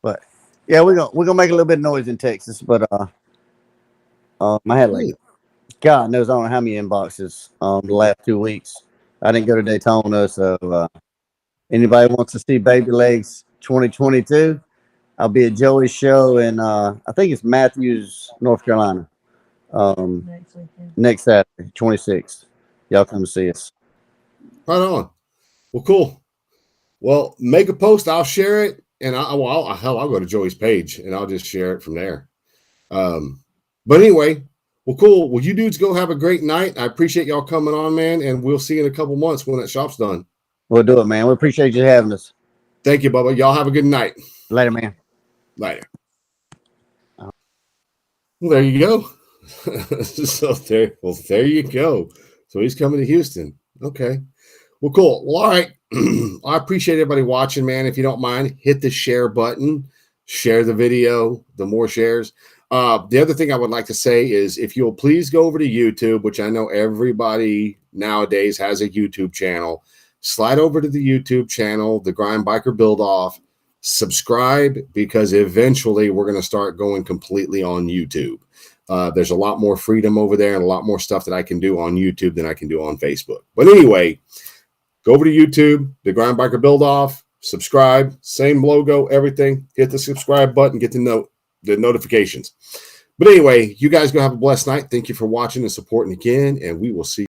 S2: But yeah, we're gonna make a little bit of noise in Texas. But I had God knows I don't know how many inboxes the last 2 weeks. I didn't go to Daytona, so anybody wants to see Baby Legs 2022, I'll be at Joey's show in I think it's Matthews, North Carolina. Next Saturday, 26th. Y'all come see us.
S1: Right on. Well, cool. Well, make a post. I'll share it, and I'll go to Joey's page and I'll just share it from there. But anyway, well, cool. Well, you dudes go have a great night. I appreciate y'all coming on, man, and we'll see you in a couple months when that shop's done.
S2: We'll do it, man. We appreciate you having us.
S1: Thank you, Bubba. Y'all have a good night.
S2: Later, man.
S1: Later. Well, there you go. There you go. So he's coming to Houston. Okay. Well, cool. Well, all right. I appreciate everybody watching, man. If you don't mind, hit the share button, share the video, the more shares. The other thing I would like to say is if you'll please go over to YouTube, which I know everybody nowadays has a YouTube channel, slide over to the YouTube channel, the Grind Biker Build Off, subscribe, because eventually we're going to start going completely on YouTube. There's a lot more freedom over there and a lot more stuff that I can do on YouTube than I can do on Facebook. But anyway, go over to YouTube, the Grind Biker Build Off, subscribe, same logo, everything. Hit the subscribe button, get the notifications. But anyway, you guys go have a blessed night. Thank you for watching and supporting again, and we will see you.